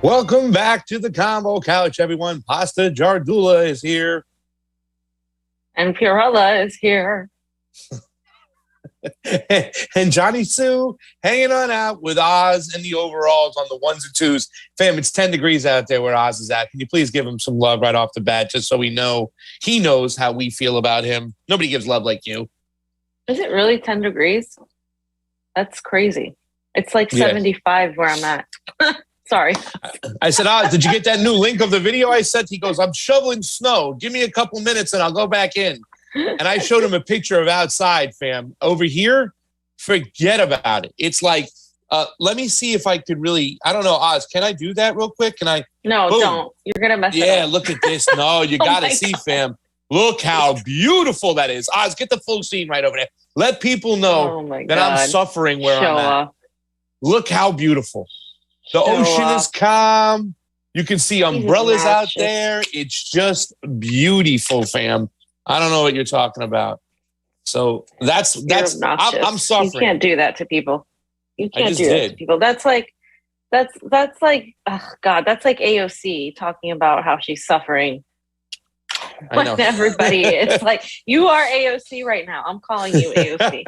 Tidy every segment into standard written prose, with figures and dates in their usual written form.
Welcome back to the Convo Couch, everyone. Pasta Jardula is here. And Fiorella is here. And Jonny Tsu hanging on out with Oz and the overalls on the ones and twos. Fam, it's 10 degrees out there where Oz is at. Can you please give him some love right off the bat just so we know he knows how we feel about him? Nobody gives love like you. Is it really 10 degrees? That's crazy. It's like 75 where I'm at. Sorry. I said, Oz, did you get that new link of the video I sent? He goes, I'm shoveling snow. Give me a couple minutes and I'll go back in. And I showed him a picture of outside, fam. Over here, forget about it. It's like, let me see if I could really, I don't know, Oz, can I do that real quick? Can I? No, boom. Don't. You're going to mess it up. Yeah, look at this. No, you got to see, fam. Look how beautiful that is. Oz, get the full scene right over there. Let people know that I'm suffering where I'm at. Look how beautiful. The ocean is calm. You can see umbrellas out there. It's just beautiful, fam. I don't know what you're talking about. So that's I'm suffering. You can't do that to people. You can't do that to people. That's like oh God, that's like AOC talking about how she's suffering. I know. Everybody, it's like, you are AOC right now. I'm calling you AOC.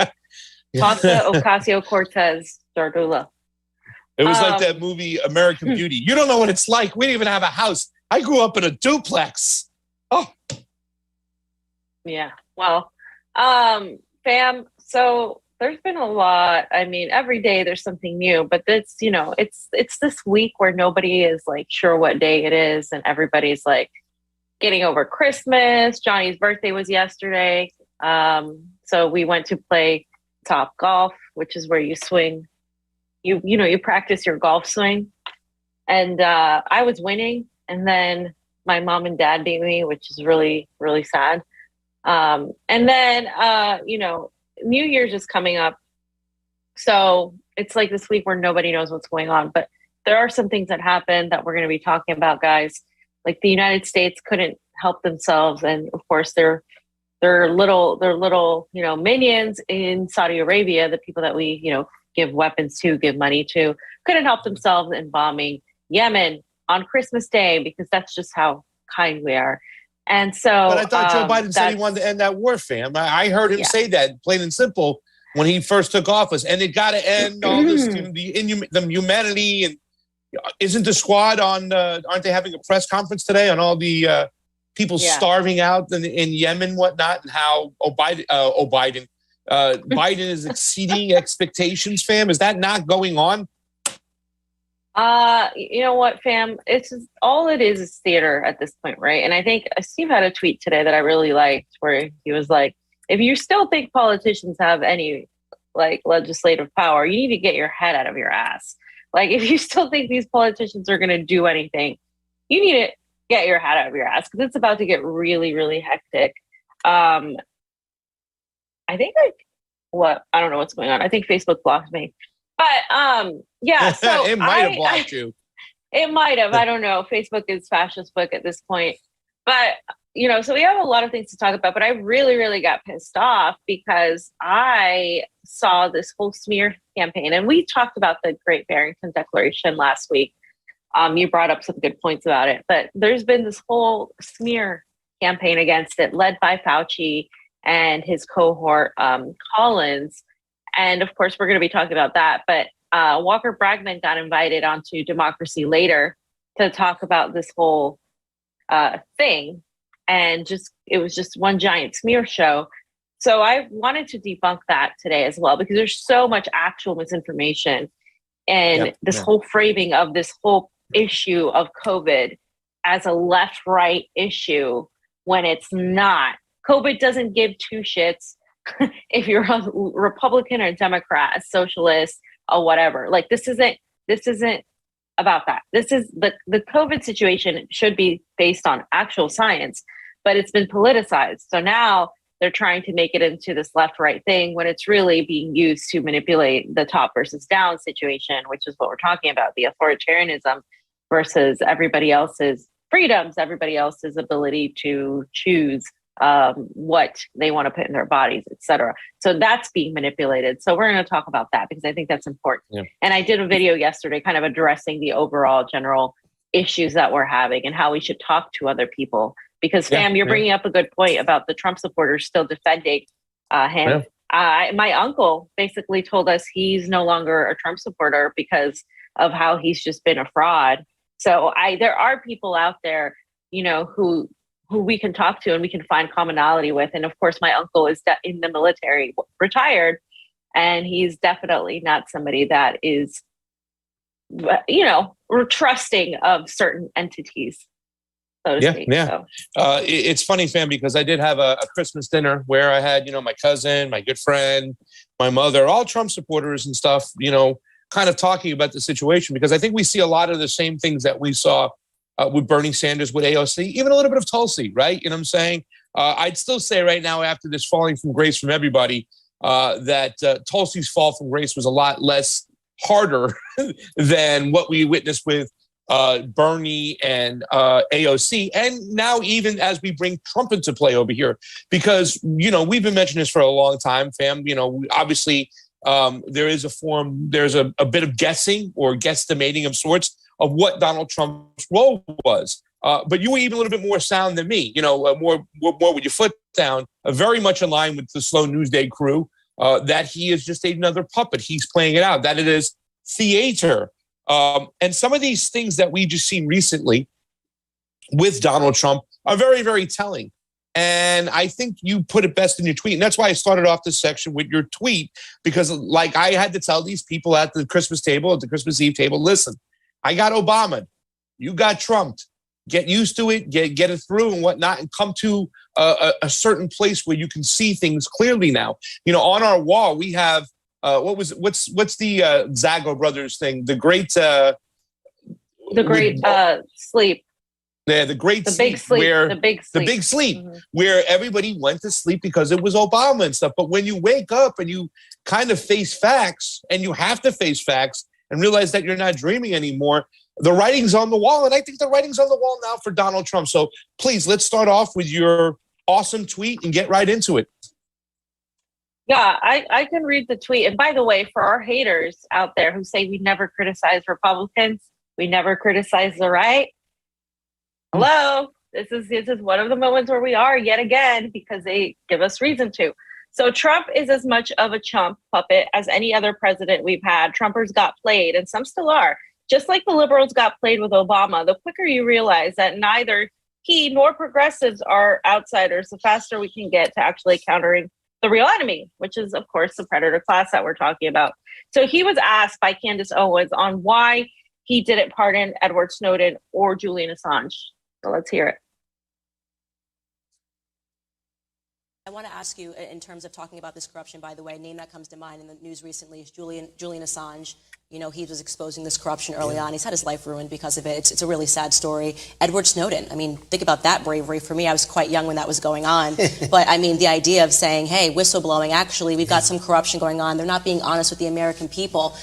Tata Ocasio-Cortez Jardula. It was like that movie American Beauty. You don't know what it's like. We didn't even have a house. I grew up in a duplex. Oh. Yeah. Well, fam, so there's been a lot. I mean, every day there's something new, but it's, it's this week where nobody is like sure what day it is. And everybody's like getting over Christmas. Johnny's birthday was yesterday. So we went to play Top Golf, which is where you swing. You practice your golf swing. And I was winning. And then my mom and dad beat me, which is really, really sad. And then, New Year's is coming up. So it's like this week where nobody knows what's going on. But there are some things that happened that we're going to be talking about, guys. Like the United States couldn't help themselves. And of course, they're little, minions in Saudi Arabia, the people that we, give weapons to, give money to, couldn't help themselves in bombing Yemen on Christmas Day, because that's just how kind we are. And so, but I thought Joe Biden said he wanted to end that war, fam. I heard him say that, plain and simple, when he first took office. And it got to end all this, the humanity. And isn't the squad on? Aren't they having a press conference today on all the people starving out in Yemen, and whatnot, and how Biden is exceeding expectations, fam? Is that not going on? You know what, fam? It's just, all it is theater at this point, right? And I think Steve had a tweet today that I really liked, where he was like, if you still think politicians have any like legislative power, you need to get your head out of your ass. Like, if you still think these politicians are going to do anything, you need to get your head out of your ass, because it's about to get really, really hectic. I think I don't know what's going on. I think Facebook blocked me. But yeah, so it might have blocked you. It might have. I don't know. Facebook is fascist book at this point. But so we have a lot of things to talk about. But I really, really got pissed off because I saw this whole smear campaign, and we talked about the Great Barrington Declaration last week. You brought up some good points about it, but there's been this whole smear campaign against it, led by Fauci and his cohort, Collins. And of course, we're going to be talking about that. But Walker Bragman got invited onto Democracy Later to talk about this whole thing. And it was just one giant smear show. So I wanted to debunk that today as well, because there's so much actual misinformation and whole framing of this whole issue of COVID as a left-right issue when it's not. COVID doesn't give two shits if you're a Republican or a Democrat, a socialist, or whatever. Like, this isn't about that. This is the COVID situation should be based on actual science, but it's been politicized. So now they're trying to make it into this left-right thing when it's really being used to manipulate the top versus down situation, which is what we're talking about, the authoritarianism versus everybody else's freedoms, everybody else's ability to choose what they want to put in their bodies, etc. So that's being manipulated. So we're going to talk about that because I think that's important. Yeah. And I did a video yesterday kind of addressing the overall general issues that we're having and how we should talk to other people. Because, Fam, you're bringing up a good point about the Trump supporters still defending him. My uncle basically told us he's no longer a Trump supporter because of how he's just been a fraud. So there are people out there, who we can talk to and we can find commonality with. And of course, my uncle is in the military, retired, and he's definitely not somebody that is, trusting of certain entities. So to speak. So. It's funny, fam, because I did have a Christmas dinner where I had, my cousin, my good friend, my mother, all Trump supporters and stuff, kind of talking about the situation, because I think we see a lot of the same things that we saw with Bernie Sanders, with AOC, even a little bit of Tulsi, right? You know what I'm saying? I'd still say right now, after this falling from grace from everybody, that Tulsi's fall from grace was a lot less harder than what we witnessed with Bernie and AOC. And now even as we bring Trump into play over here, because, we've been mentioning this for a long time, fam, obviously there's a bit of guessing or guesstimating of sorts of what Donald Trump's role was. But you were even a little bit more sound than me, more with your foot down, very much in line with the Slow News Day crew, that he is just another puppet. He's playing it out, that it is theater. And some of these things that we just seen recently with Donald Trump are very, very telling. And I think you put it best in your tweet. And that's why I started off this section with your tweet, because I had to tell these people at the Christmas table, at the Christmas Eve table, listen, I got Obama, you got Trump. Get used to it, get it through and whatnot, and come to a certain place where you can see things clearly now. On our wall, we have, what's the Zago brothers thing? The great sleep. Yeah, the great sleep, big sleep, where the big sleep, mm-hmm. where everybody went to sleep because it was Obama and stuff. But when you wake up and you kind of face facts, and you have to face facts and realize that you're not dreaming anymore, the writing's on the wall. And I think the writing's on the wall now for Donald Trump. So please, let's start off with your awesome tweet and get right into it. Yeah, I can read the tweet. And by the way, for our haters out there who say we never criticize Republicans, we never criticize the right. Hello, this is one of the moments where we are yet again, because they give us reason to. So Trump is as much of a chump puppet as any other president we've had. Trumpers got played, and some still are. Just like the liberals got played with Obama, the quicker you realize that neither he nor progressives are outsiders, the faster we can get to actually countering the real enemy, which is, of course, the predator class that we're talking about. So he was asked by Candace Owens on why he didn't pardon Edward Snowden or Julian Assange. So let's hear it. I want to ask you, in terms of talking about this corruption, by the way, a name that comes to mind in the news recently is Julian Assange. He was exposing this corruption early on. He's had his life ruined because of it. It's a really sad story. Edward Snowden, think about that bravery. For me, I was quite young when that was going on. But the idea of saying, hey, whistleblowing, actually, we've got some corruption going on. They're not being honest with the American people.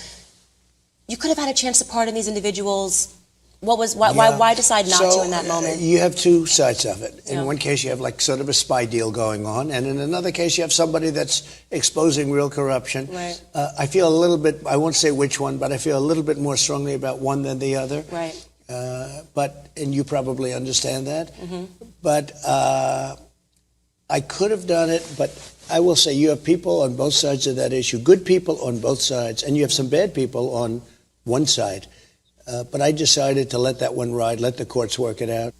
You could have had a chance to pardon these individuals. Why decide not to in that moment? You have two sides of it. In one case, you have sort of a spy deal going on, and in another case, you have somebody that's exposing real corruption. Right. I feel a little bit, I won't say which one, but I feel a little bit more strongly about one than the other. Right. And you probably understand that. Mm-hmm. But I could have done it, but I will say you have people on both sides of that issue, good people on both sides, and you have some bad people on one side. But I decided to let that one ride, let the courts work it out.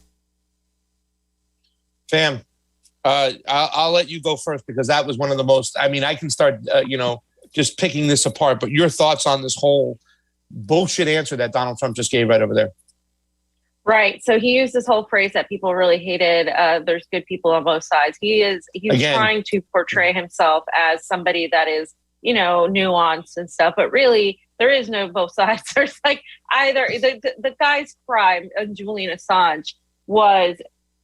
Fam, I'll let you go first, because that was one of the most, I can start, just picking this apart, but your thoughts on this whole bullshit answer that Donald Trump just gave right over there. Right. So he used this whole phrase that people really hated. There's good people on both sides. He's trying to portray himself as somebody that is, nuanced and stuff, but really there is no both sides. There's either the guy's crime, Julian Assange, was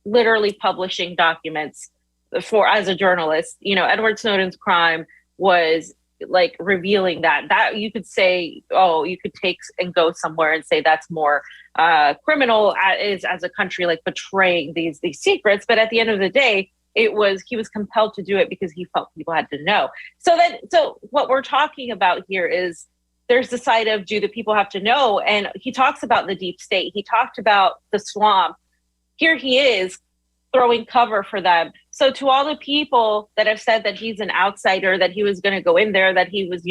literally publishing documents as a journalist. Edward Snowden's crime was revealing that you could say, you could take and go somewhere and say that's more criminal as a country, betraying these secrets. But at the end of the day, he was compelled to do it because he felt people had to know. So what we're talking about here is there's the side of, do the people have to know? And he talks about the deep state. He talked about the swamp. Here he is throwing cover for them. So to all the people that have said that he's an outsider, that he was going to go in there, that he was,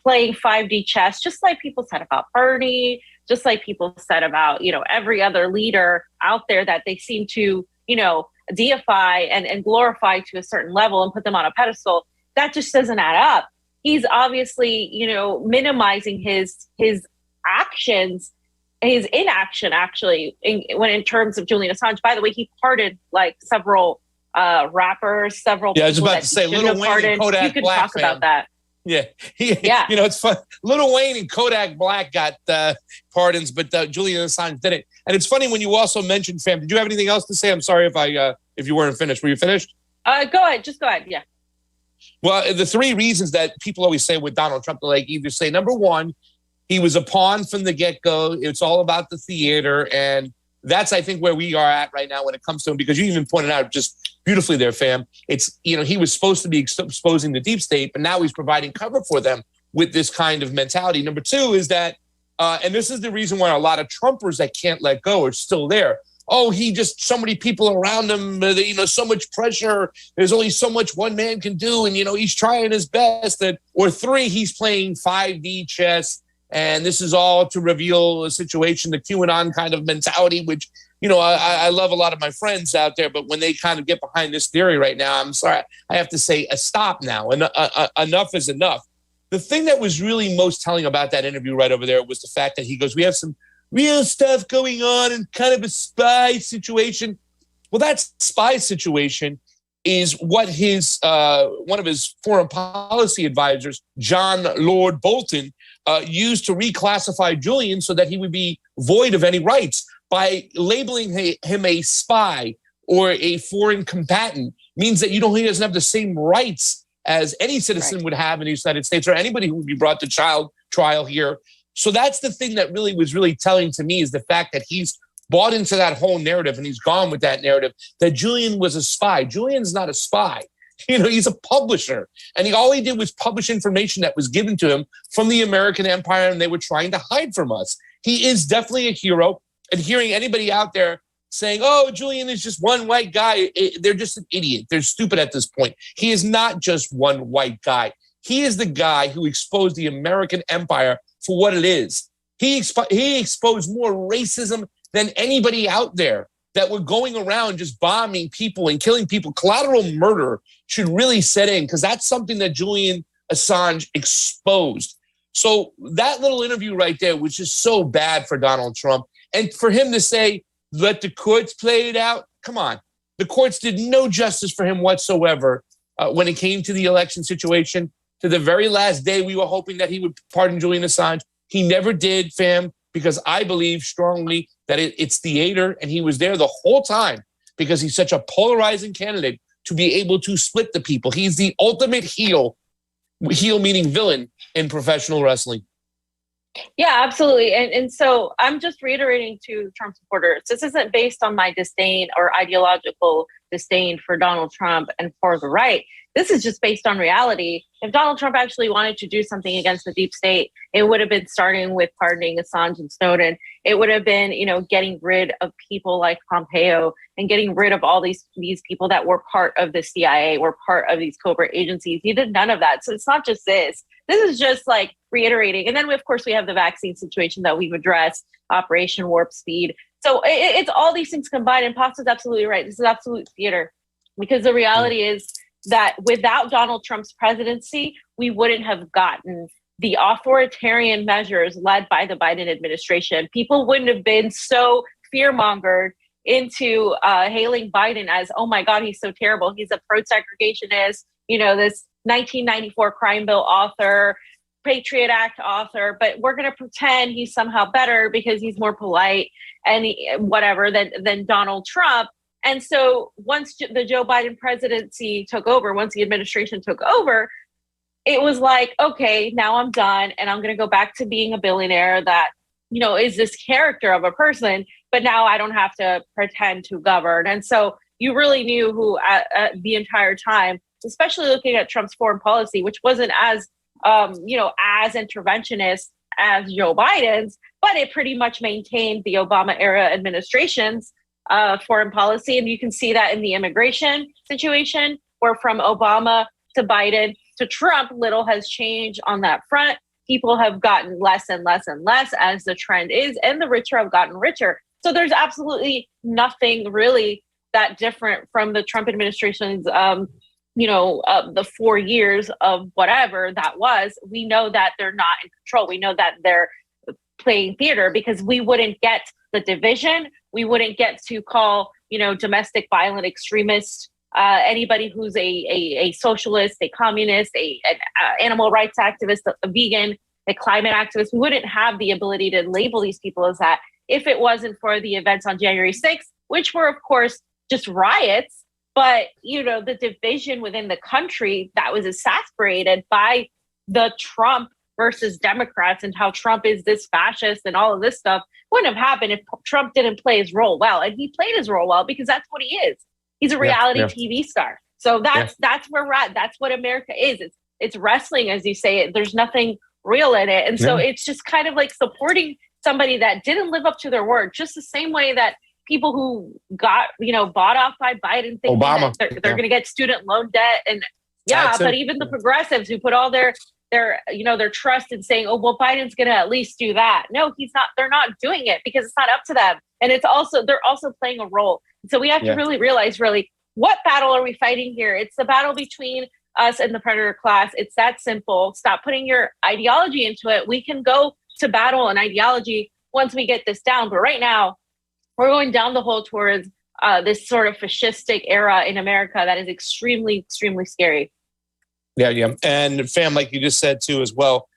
playing 5D chess, just like people said about Bernie, just like people said about, every other leader out there that they seem to, deify and glorify to a certain level and put them on a pedestal, that just doesn't add up. He's obviously, minimizing his actions, his inaction, actually, in terms of Julian Assange. By the way, he pardoned like several rappers, several. Yeah, I was people about that to say, he Lil shouldn't have Wayne and pardoned. Kodak You can Black, talk about that. Yeah. Yeah. It's fun. Lil Wayne and Kodak Black got pardons, but Julian Assange didn't. And it's funny when you also mentioned, fam, did you have anything else to say? I'm sorry if you weren't finished. Were you finished? Go ahead. Just go ahead. Yeah. Well, the three reasons that people always say with Donald Trump, they either say, number one, he was a pawn from the get-go. It's all about the theater. And that's, I think, where we are at right now when it comes to him, because you even pointed out just beautifully there, fam. It's, he was supposed to be exposing the deep state, but now he's providing cover for them with this kind of mentality. Number two is that, and this is the reason why a lot of Trumpers that can't let go are still there. Oh, he just, so many people around him, so much pressure. There's only so much one man can do. And, he's trying his best. Or three, he's playing 5D chess. And this is all to reveal a situation, the QAnon kind of mentality, which, I love a lot of my friends out there. But when they kind of get behind this theory right now, I'm sorry, I have to say a stop now. And enough is enough. The thing that was really most telling about that interview right over there was the fact that he goes, we have some real stuff going on and kind of a spy situation. Well, that spy situation is what his one of his foreign policy advisors, John Lord Bolton, used to reclassify Julian so that he would be void of any rights by labeling him a spy or a foreign combatant. Means that he doesn't have the same rights as any citizen would have in the United States, or anybody who would be brought to trial here. So that's the thing that was really telling to me, is the fact that he's bought into that whole narrative, and he's gone with that narrative that Julian was a spy. Julian's not a spy. He's a publisher, and all he did was publish information that was given to him from the American empire, and they were trying to hide from us. He is definitely a hero, and hearing anybody out there saying, oh, Julian is just one white guy, they're just an idiot. They're stupid at this point. He is not just one white guy. He is the guy who exposed the American empire for what it is. He exposed more racism than anybody out there, that were going around just bombing people and killing people. Collateral murder should really set in, because that's something that Julian Assange exposed. So that little interview right there was just so bad for Donald Trump. And for him to say, let the courts play it out. Come on. The courts did no justice for him whatsoever when it came to the election situation. To the very last day, we were hoping that he would pardon Julian Assange. He never did, fam, because I believe strongly that it's theater, and he was there the whole time because he's such a polarizing candidate to be able to split the people. He's the ultimate heel meaning villain in professional wrestling. Yeah, absolutely. And so I'm just reiterating to Trump supporters, this isn't based on my disdain or ideological disdain for Donald Trump and for the right. This is just based on reality. If Donald Trump actually wanted to do something against the deep state, it would have been starting with pardoning Assange and Snowden. It would have been, getting rid of people like Pompeo and getting rid of all these people that were part of the CIA, were part of these covert agencies. He did none of that. So it's not just this. This is just like reiterating. And then, of course, we have the vaccine situation that we've addressed, Operation Warp Speed. So it's all these things combined. And Pasta's absolutely right. This is absolute theater, because the reality is that without Donald Trump's presidency, we wouldn't have gotten the authoritarian measures led by the Biden administration. People wouldn't have been so fear-mongered into hailing Biden as, oh my God, he's so terrible. He's a pro-segregationist, this 1994 crime bill author, Patriot Act author, but we're going to pretend he's somehow better because he's more polite and whatever than Donald Trump. And so once the Joe Biden presidency took over, once the administration took over, it was like, okay, now I'm done. And I'm going to go back to being a billionaire that, is this character of a person, but now I don't have to pretend to govern. And so you really knew who the entire time, especially looking at Trump's foreign policy, which wasn't as as interventionist as Joe Biden's, but it pretty much maintained the Obama era administration's foreign policy. And you can see that in the immigration situation, where from Obama to Biden to Trump, little has changed on that front. People have gotten less and less and less as the trend is, and the richer have gotten richer. So there's absolutely nothing really that different from the Trump administration's, the 4 years of whatever that was. We know that they're not in control. We know that they're playing theater, because we wouldn't get the division. We wouldn't get to call, domestic violent extremists, anybody who's a socialist, a communist, an animal rights activist, a vegan, a climate activist. We wouldn't have the ability to label these people as that if it wasn't for the events on January 6th, which were, of course, just riots. But, the division within the country that was exacerbated by the Trump versus Democrats, and how Trump is this fascist and all of this stuff, wouldn't have happened if Trump didn't play his role well. And he played his role well, because that's what he is. He's a reality TV star. So that's where we're at. That's what America is. It's wrestling, as you say. There's nothing real in it. And so it's just kind of like supporting somebody that didn't live up to their word, just the same way that people who got, bought off by Biden thinking Obama, that they're going to get student loan debt. And but even the progressives who put all their trust in saying, oh, well, Biden's going to at least do that. No, he's not. They're not doing it, because it's not up to them. And they're also playing a role. So we have to really realize, what battle are we fighting here? It's the battle between us and the predator class. It's that simple. Stop putting your ideology into it. We can go to battle and ideology once we get this down. But right now, we're going down the hole towards this sort of fascistic era in America that is extremely, extremely scary. Yeah. And fam, like you just said too, as well,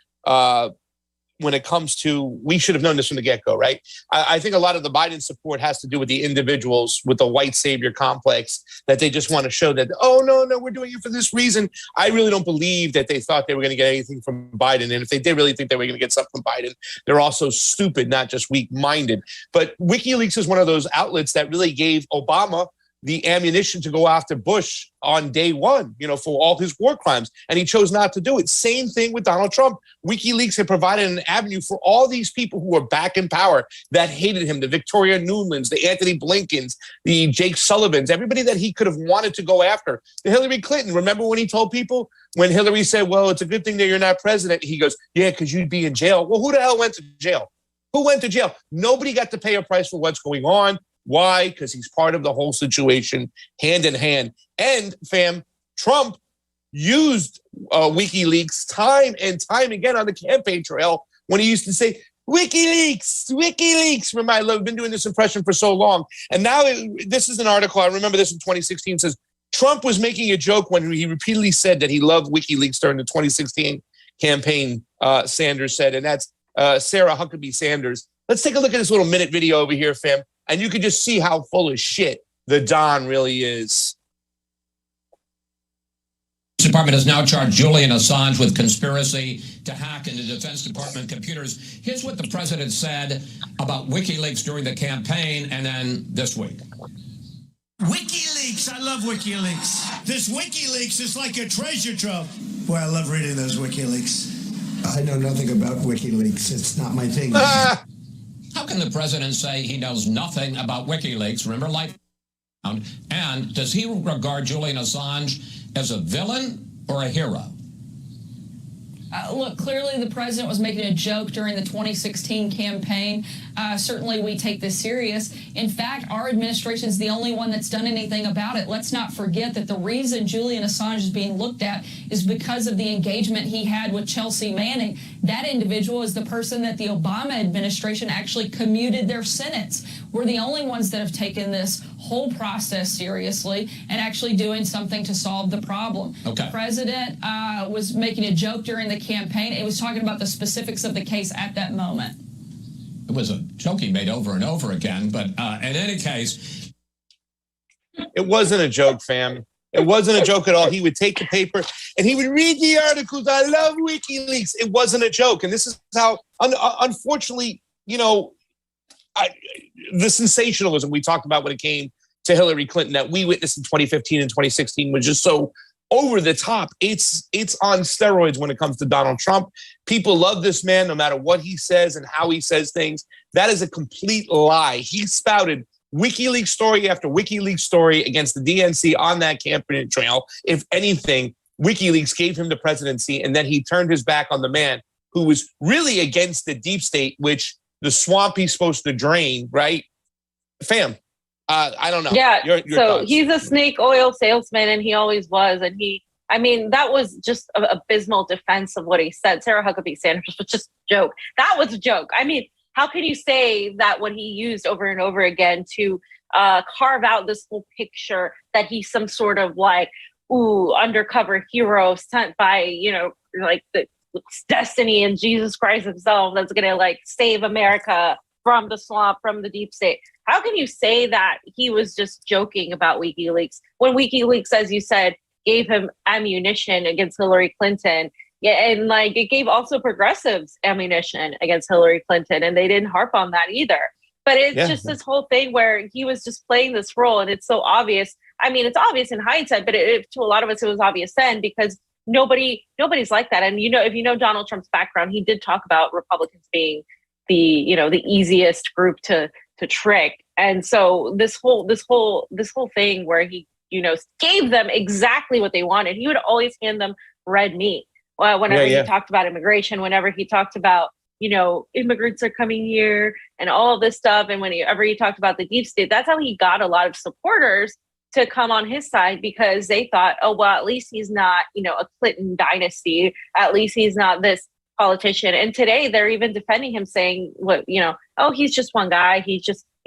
when it comes to, we should have known this from the get-go, right? I think a lot of the Biden support has to do with the individuals with the white savior complex, that they just want to show that, oh, no, we're doing it for this reason. I really don't believe that they thought they were going to get anything from Biden. And if they did really think they were going to get something from Biden, they're also stupid, not just weak-minded. But WikiLeaks is one of those outlets that really gave Obama the ammunition to go after Bush on day one, for all his war crimes. And he chose not to do it. Same thing with Donald Trump. WikiLeaks had provided an avenue for all these people who were back in power that hated him, the Victoria Nulands, the Anthony Blinkens, the Jake Sullivans, everybody that he could have wanted to go after. The Hillary Clinton, remember when he told people, when Hillary said, well, it's a good thing that you're not president, he goes, yeah, because you'd be in jail. Well, who the hell went to jail? Who went to jail? Nobody got to pay a price for what's going on. Why? Because he's part of the whole situation, hand in hand. And fam, Trump used WikiLeaks time and time again on the campaign trail when he used to say, WikiLeaks. Remember, I've been doing this impression for so long. And now this is an article, I remember this in 2016, says Trump was making a joke when he repeatedly said that he loved WikiLeaks during the 2016 campaign, Sanders said, and that's Sarah Huckabee Sanders. Let's take a look at this little minute video over here, fam. And you can just see how full of shit the Don really is. The Department has now charged Julian Assange with conspiracy to hack into Defense Department computers. Here's what the president said about WikiLeaks during the campaign and then this week. WikiLeaks, I love WikiLeaks. This WikiLeaks is like a treasure trove. Boy, I love reading those WikiLeaks. I know nothing about WikiLeaks. It's not my thing. How can the president say he knows nothing about WikiLeaks? Remember, life. And does he regard Julian Assange as a villain or a hero? Look, clearly the president was making a joke during the 2016 campaign. Certainly we take this serious. In fact, our administration is the only one that's done anything about it. Let's not forget that the reason Julian Assange is being looked at is because of the engagement he had with Chelsea Manning. That individual is the person that the Obama administration actually commuted their sentence. We're the only ones that have taken this whole process seriously and actually doing something to solve the problem. Okay. The president was making a joke during the campaign. It was talking about the specifics of the case at that moment. It was a joke he made over and over again, but in any case. It wasn't a joke, fam. It wasn't a joke at all. He would take the paper and he would read the articles. I love WikiLeaks. It wasn't a joke. And this is how, unfortunately, the sensationalism we talked about when it came to Hillary Clinton that we witnessed in 2015 and 2016 was just so over the top. It's on steroids when it comes to Donald Trump. People love this man no matter what he says and how he says things. That is a complete lie. He spouted WikiLeaks story after WikiLeaks story against the DNC on that campaign trail. If anything, WikiLeaks gave him the presidency, and then he turned his back on the man who was really against the deep state, which the swamp he's supposed to drain, right? Fam, I don't know. Yeah, your so thoughts. he's a snake oil salesman, and he always was. And that was just an abysmal defense of what he said. Sarah Huckabee Sanders was just a joke. That was a joke. I mean, how can you say that what he used over and over again to carve out this whole picture that he's some sort of like, undercover hero sent by, like the destiny and Jesus Christ himself that's going to like save America from the swamp, from the deep state. How can you say that he was just joking about WikiLeaks when WikiLeaks, as you said, gave him ammunition against Hillary Clinton? Yeah, and like it gave also progressives ammunition against Hillary Clinton, and they didn't harp on that either. But it's just this whole thing where he was just playing this role, and it's so obvious. I mean, it's obvious in hindsight, but to a lot of us, it was obvious then because nobody's like that. And if you know Donald Trump's background, he did talk about Republicans being the easiest group to trick. And so this whole thing where he gave them exactly what they wanted. He would always hand them red meat. Whenever he talked about immigration, whenever he talked about immigrants are coming here and all of this stuff, and whenever he talked about the deep state, that's how he got a lot of supporters to come on his side because they thought, oh, well, at least he's not, a Clinton dynasty. At least he's not this politician. And today they're even defending him saying, he's just one guy. He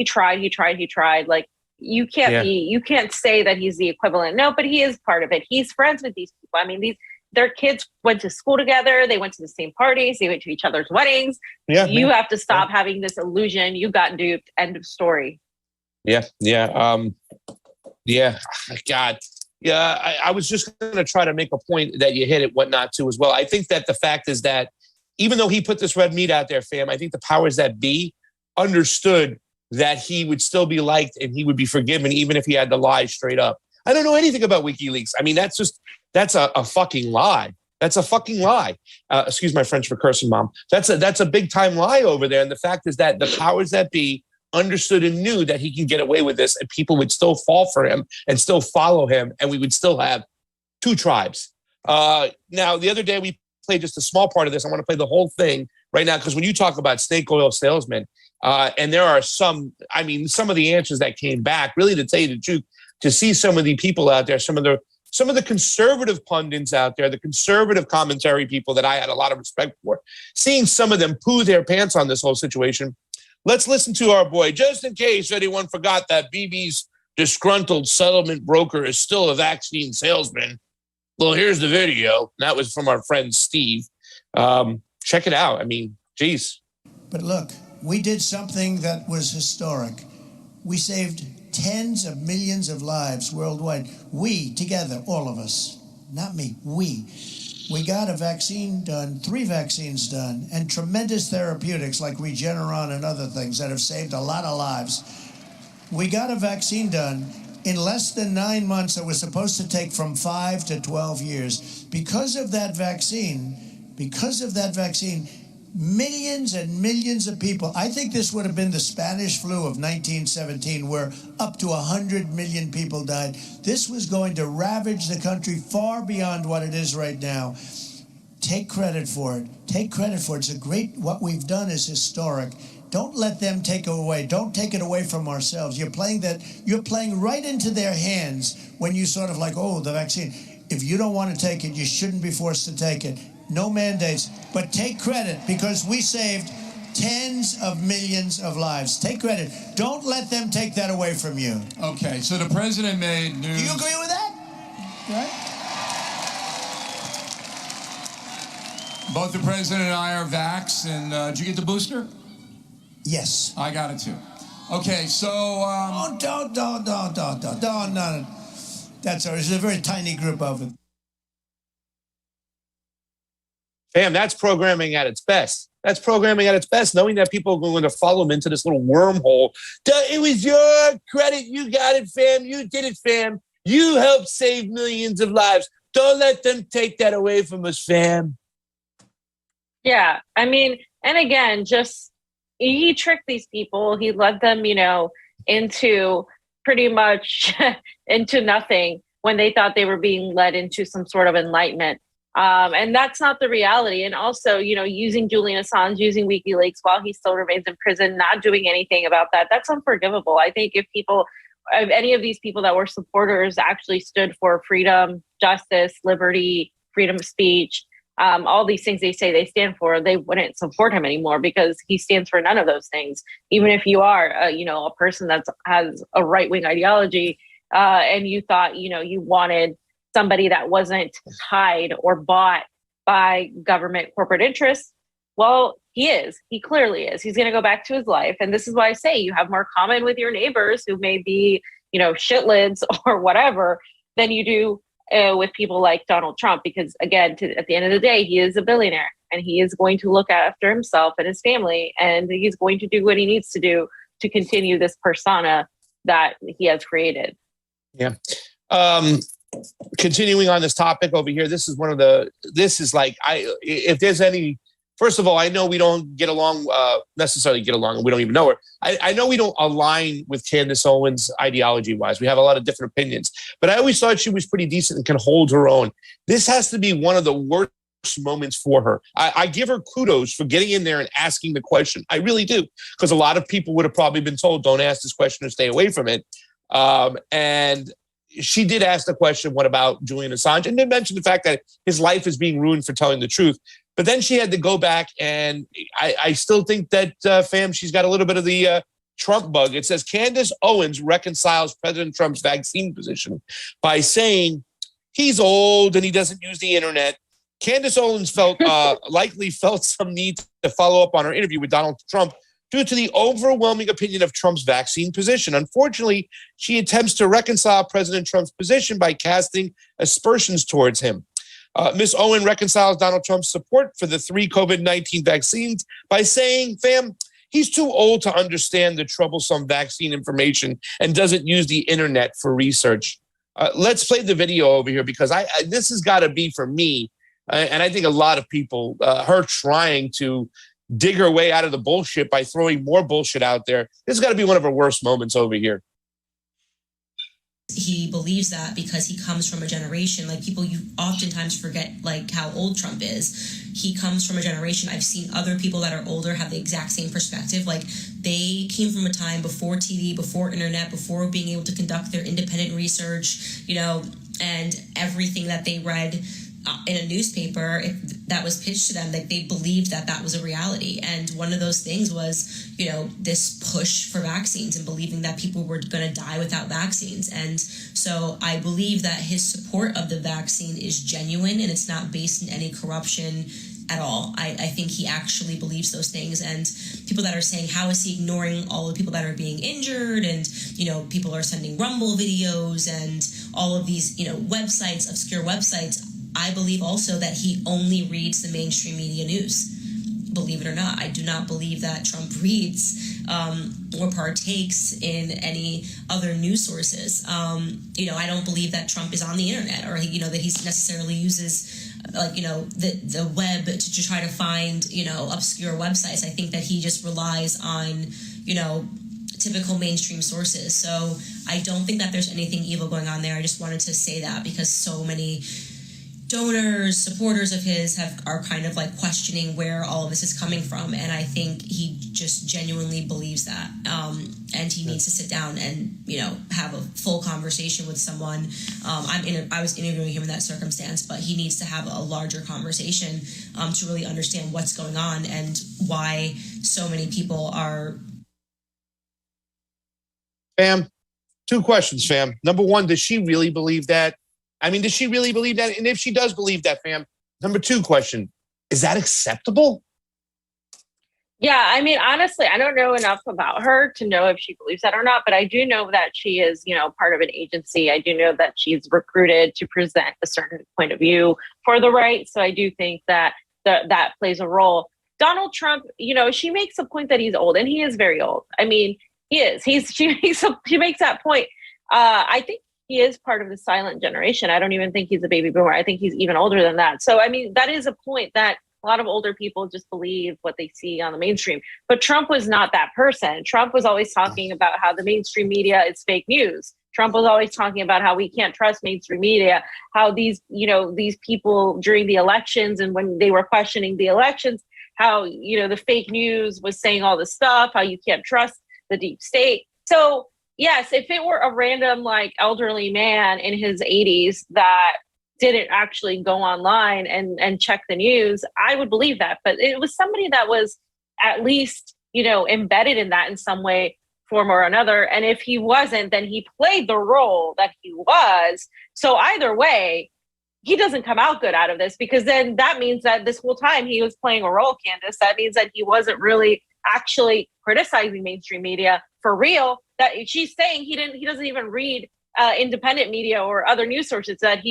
tried. Like you can't say that he's the equivalent. No, but he is part of it. He's friends with these people. I mean, their kids went to school together. They went to the same parties. They went to each other's weddings. Yeah, you have to stop having this illusion. You got duped. End of story. Yeah. God. Yeah, I was just going to try to make a point that you hit it, whatnot, too, as well. I think that the fact is that even though he put this red meat out there, fam, I think the powers that be understood that he would still be liked and he would be forgiven even if he had to lie straight up. I don't know anything about WikiLeaks. I mean, that's a fucking lie. That's a fucking lie. Excuse my French for cursing, Mom. That's a big time lie over there. And the fact is that the powers that be understood and knew that he can get away with this and people would still fall for him and still follow him. And we would still have two tribes. Now, the other day we played just a small part of this. I want to play the whole thing right now because when you talk about snake oil salesmen, and there are some of the answers that came back, really, to tell you the truth, to see some of the people out there, some of the conservative pundits out there, the conservative commentary people that I had a lot of respect for, seeing some of them poo their pants on this whole situation. Let's listen to our boy, just in case anyone forgot that BB's disgruntled settlement broker is still a vaccine salesman. Well, here's the video. That was from our friend Steve. Check it out. I mean, geez. But look, we did something that was historic. We saved tens of millions of lives worldwide. We, together, all of us, not me, we got a vaccine done, 3 vaccines done, and tremendous therapeutics like Regeneron and other things that have saved a lot of lives. We got a vaccine done in less than 9 months that was supposed to take from 5 to 12 years. Because of that vaccine, millions and millions of people. I think this would have been the Spanish flu of 1917, where up to 100 million people died. This was going to ravage the country far beyond what it is right now. Take credit for it. It's a great, what we've done is historic. Don't let them take it away. Don't take it away from ourselves. You're playing right into their hands when you sort of like, oh, the vaccine. If you don't want to take it, you shouldn't be forced to take it. No mandates, but take credit because we saved tens of millions of lives. Take credit. Don't let them take that away from you. Okay, so the president made news. Do you agree with that? Right? Both the president and I are vaxxed, and did you get the booster? Yes. I got it too. Okay, so... Don't. That's all. There's a very tiny group of it. Damn, that's programming at its best. Knowing that people are going to follow him into this little wormhole. It was your credit. You got it, fam. You did it, fam. You helped save millions of lives. Don't let them take that away from us, fam. Yeah, I mean, and again, just he tricked these people. He led them, into pretty much into nothing when they thought they were being led into some sort of enlightenment. And that's not the reality. And also, using Julian Assange, using WikiLeaks while he still remains in prison, not doing anything about that, that's unforgivable. I think if any of these people that were supporters actually stood for freedom, justice, liberty, freedom of speech, all these things they say they stand for, they wouldn't support him anymore because he stands for none of those things. Even if you are, a person that has a right-wing ideology and you thought, you wanted somebody that wasn't tied or bought by government corporate interests, well, he is. He clearly is. He's going to go back to his life. And this is why I say you have more common with your neighbors who may be, shitlids or whatever than you do with people like Donald Trump, because again, at the end of the day, he is a billionaire and he is going to look after himself and his family, and he's going to do what he needs to do to continue this persona that he has created. Yeah. Continuing on this topic over here, if there's any, first of all, I know we don't necessarily get along, and we don't even know her. I know we don't align with Candace Owens ideology-wise. We have a lot of different opinions. But I always thought she was pretty decent and can hold her own. This has to be one of the worst moments for her. I give her kudos for getting in there and asking the question. I really do. Because a lot of people would have probably been told, don't ask this question or stay away from it. And she did ask the question, what about Julian Assange? And then mention the fact that his life is being ruined for telling the truth. But then she had to go back, and I still think that, fam, she's got a little bit of the Trump bug. It says Candace Owens reconciles President Trump's vaccine position by saying he's old and he doesn't use the internet. Candace Owens likely felt some need to follow up on her interview with Donald Trump due to the overwhelming opinion of Trump's vaccine position. Unfortunately, she attempts to reconcile President Trump's position by casting aspersions towards him. Ms. Owen reconciles Donald Trump's support for the 3 COVID-19 vaccines by saying, fam, he's too old to understand the troublesome vaccine information and doesn't use the internet for research. Let's play the video over here, because this has got to be, for me, and I think a lot of people, her trying to dig her way out of the bullshit by throwing more bullshit out there. This has got to be one of her worst moments over here. He believes that because he comes from a generation, like people, you oftentimes forget like how old Trump is. He comes from a generation. I've seen other people that are older have the exact same perspective. Like they came from a time before TV, before internet, before being able to conduct their independent research, and everything that they read in a newspaper, if that was pitched to them, like they believed that that was a reality. And one of those things was, this push for vaccines and believing that people were going to die without vaccines. And so I believe that his support of the vaccine is genuine and it's not based in any corruption at all. I think he actually believes those things. And people that are saying, how is he ignoring all the people that are being injured? And, people are sending Rumble videos and all of these, websites, obscure websites. I believe also that he only reads the mainstream media news. Believe it or not, I do not believe that Trump reads or partakes in any other news sources. I don't believe that Trump is on the internet or, that he necessarily uses the web to try to find, obscure websites. I think that he just relies on, typical mainstream sources. So I don't think that there's anything evil going on there. I just wanted to say that because so many donors, supporters of his are kind of like questioning where all of this is coming from. And I think he just genuinely believes that. And he needs to sit down and, have a full conversation with someone. I was interviewing him in that circumstance, but he needs to have a larger conversation to really understand what's going on and why so many people are. Fam, 2 questions, fam. Number 1, does she really believe that? Does she really believe that? And if she does believe that, fam, number 2 question, is that acceptable? Yeah, honestly, I don't know enough about her to know if she believes that or not, but I do know that she is, part of an agency. I do know that she's recruited to present a certain point of view for the right. So I do think that that plays a role. Donald Trump, she makes a point that he's old, and he is very old. He is. She makes that point. I think he is part of the silent generation. I don't even think he's a baby boomer. I think he's even older than that. So, I mean, that is a point that a lot of older people just believe what they see on the mainstream. But Trump was not that person. Trump was always talking about how the mainstream media is fake news. Trump was always talking about how we can't trust mainstream media, how these people during the elections and when they were questioning the elections, how, the fake news was saying all this stuff, how you can't trust the deep state. So, yes, if it were a random, elderly man in his 80s that didn't actually go online and check the news, I would believe that. But it was somebody that was at least, embedded in that in some way, form or another. And if he wasn't, then he played the role that he was. So either way, he doesn't come out good out of this, because then that means that this whole time he was playing a role, Candace. That means that he wasn't really actually criticizing mainstream media for real. That she's saying he doesn't even read independent media or other news sources, that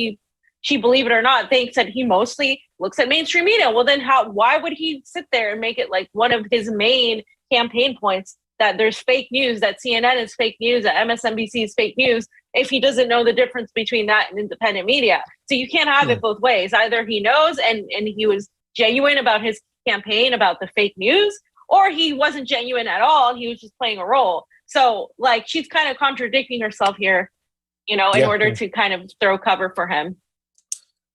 she, believe it or not, thinks that he mostly looks at mainstream media. Well, then why would he sit there and make it like one of his main campaign points that there's fake news, that CNN is fake news, that MSNBC is fake news, if he doesn't know the difference between that and independent media? So you can't have it both ways. Either he knows and he was genuine about his campaign about the fake news, or he wasn't genuine at all and he was just playing a role. So she's kind of contradicting herself here, in order to kind of throw cover for him.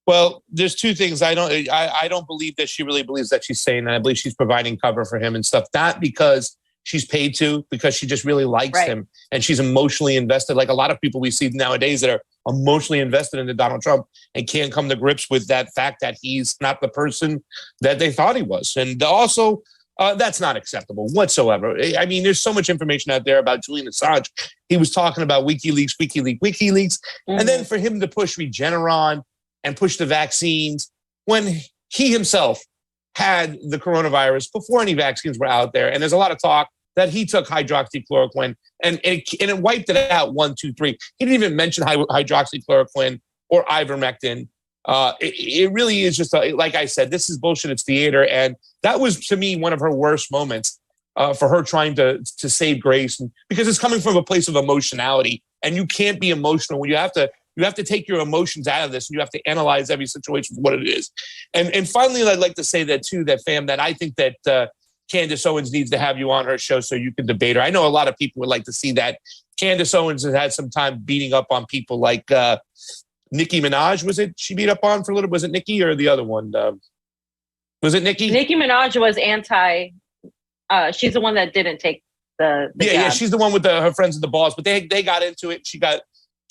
Well, there's two things. I don't believe that she really believes that she's saying that. I believe she's providing cover for him and stuff. Not because she's paid to, because she just really likes him and she's emotionally invested. Like a lot of people we see nowadays that are emotionally invested into Donald Trump and can't come to grips with that fact that he's not the person that they thought he was. And also, that's not acceptable whatsoever. I mean, there's so much information out there about Julian Assange. He was talking about WikiLeaks. Mm-hmm. And then for him to push Regeneron and push the vaccines when he himself had the coronavirus before any vaccines were out there. And there's a lot of talk that he took hydroxychloroquine and it wiped it out 1, 2, 3. He didn't even mention hydroxychloroquine or ivermectin. It really is just, like I said, this is bullshit. It's theater. And that was, to me, one of her worst moments for her trying to save grace. And because it's coming from a place of emotionality, and you can't be emotional when you have to take your emotions out of this, and you have to analyze every situation for what it is. And finally, I'd like to say that too, that I think that Candace Owens needs to have you on her show so you can debate her. I know a lot of people would like to see that. Candace Owens has had some time beating up on people like Nicki Minaj. Was it she beat up on for a little? Was it Nicki or the other one? Was it Nicki? Nicki Minaj was anti. She's the one that didn't take the jab. She's the one with her friends in the balls. But they got into it.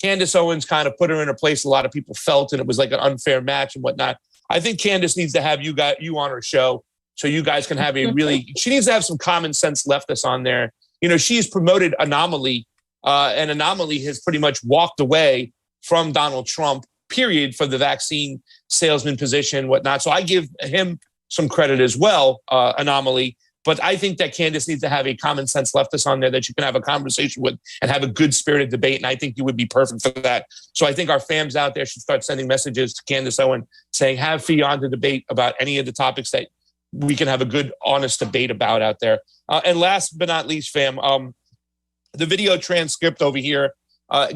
Candace Owens kind of put her in a place a lot of people felt, and it was like an unfair match and whatnot. I think Candace needs to have you on her show so you guys can have she needs to have some common sense leftists on there. She's promoted Anomaly, and Anomaly has pretty much walked away from Donald Trump, period, for the vaccine salesman position and whatnot. So I give him some credit as well, Anomaly. But I think that Candace needs to have a common sense leftist on there that you can have a conversation with and have a good spirited debate. And I think you would be perfect for that. So I think our fams out there should start sending messages to Candace Owens saying, have Fee on to debate about any of the topics that we can have a good, honest debate about out there. And last but not least, fam, the video transcript over here.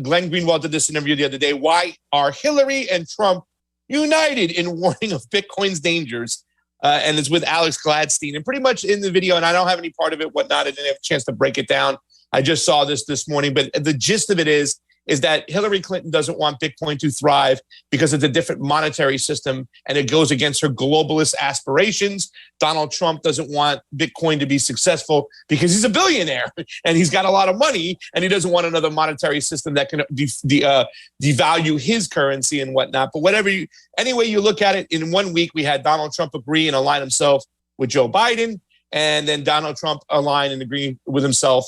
Glenn Greenwald did this interview the other day. Why are Hillary and Trump united in warning of Bitcoin's dangers? And it's with Alex Gladstein. And pretty much in the video, and I don't have any part of it, whatnot, I didn't have a chance to break it down. I just saw this morning. But the gist of it is that Hillary Clinton doesn't want Bitcoin to thrive because it's a different monetary system and it goes against her globalist aspirations. Donald Trump doesn't want Bitcoin to be successful because he's a billionaire and he's got a lot of money and he doesn't want another monetary system that can devalue his currency and whatnot. But any way you look at it, in 1 week, we had Donald Trump agree and align himself with Joe Biden, and then Donald Trump align and agree with himself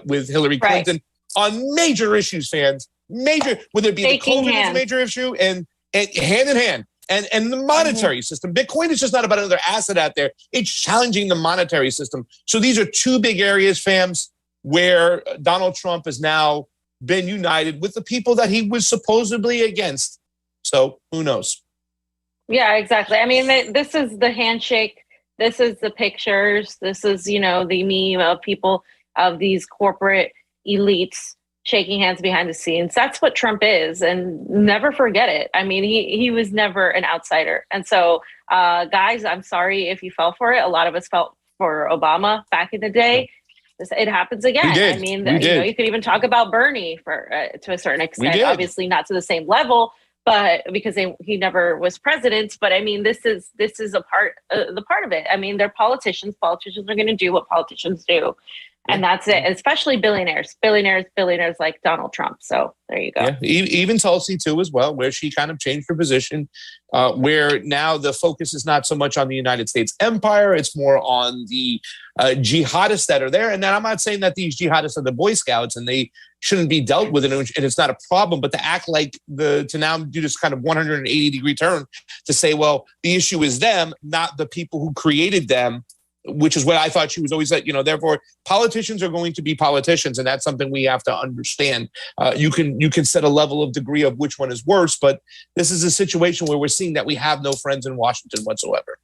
with Hillary Clinton. On major issues, fans, whether it be the COVID is a major issue and hand in hand, and the monetary system. Bitcoin is just not about another asset out there. It's challenging the monetary system. So these are two big areas, fams, where Donald Trump has now been united with the people that he was supposedly against. So who knows? Yeah, exactly. I mean, this is the handshake. This is the pictures. This is, the meme of people, of these corporate elites shaking hands behind the scenes. That's what Trump is, and never forget it. I mean, he was never an outsider. And so, guys, I'm sorry if you fell for it. A lot of us fell for Obama back in the day. It happens again. We did. I mean, We did. you could even talk about Bernie for to a certain extent. did. Obviously, not to the same level, but because he never was president. But I mean, this is the part of it. I mean, they're politicians. Politicians are going to do what politicians do. And that's it, especially billionaires like Donald Trump. So there you go. Yeah. Even Tulsi too, as well, where she kind of changed her position, where now the focus is not so much on the United States empire, it's more on the jihadists that are there. And then I'm not saying that these jihadists are the Boy Scouts and they shouldn't be dealt with, and it's not a problem, but to act like to now do this kind of 180-degree turn to say, well, the issue is them, not the people who created them, which is what I thought she was always at, therefore politicians are going to be politicians. And that's something we have to understand. You can set a level of degree of which one is worse, but this is a situation where we're seeing that we have no friends in Washington whatsoever.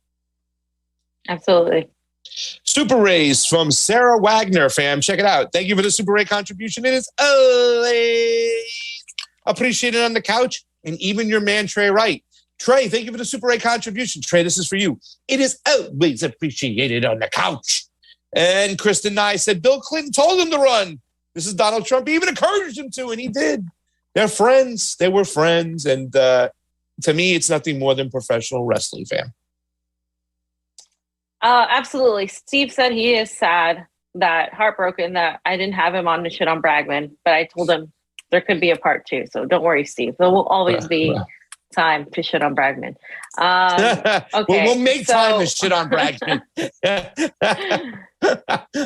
Absolutely. Super Rays from Sarah Wagner, fam. Check it out. Thank you for the Super Ray contribution. It is always appreciated on the couch, and even your man, Trey Wright. Trey, thank you for the Super Ray contribution. Trey, this is for you. It is always appreciated on the couch. And Kristen Nye said, Bill Clinton told him to run. This is Donald Trump. He even encouraged him to, and he did. They're friends. They were friends. And to me, it's nothing more than professional wrestling, fam. Absolutely. Steve said he is sad, heartbroken that I didn't have him on the shit on Bragman, but I told him there could be a part 2. So don't worry, Steve. There will always be time to shit on Bragman. Okay, we'll make time to shit on Bragman.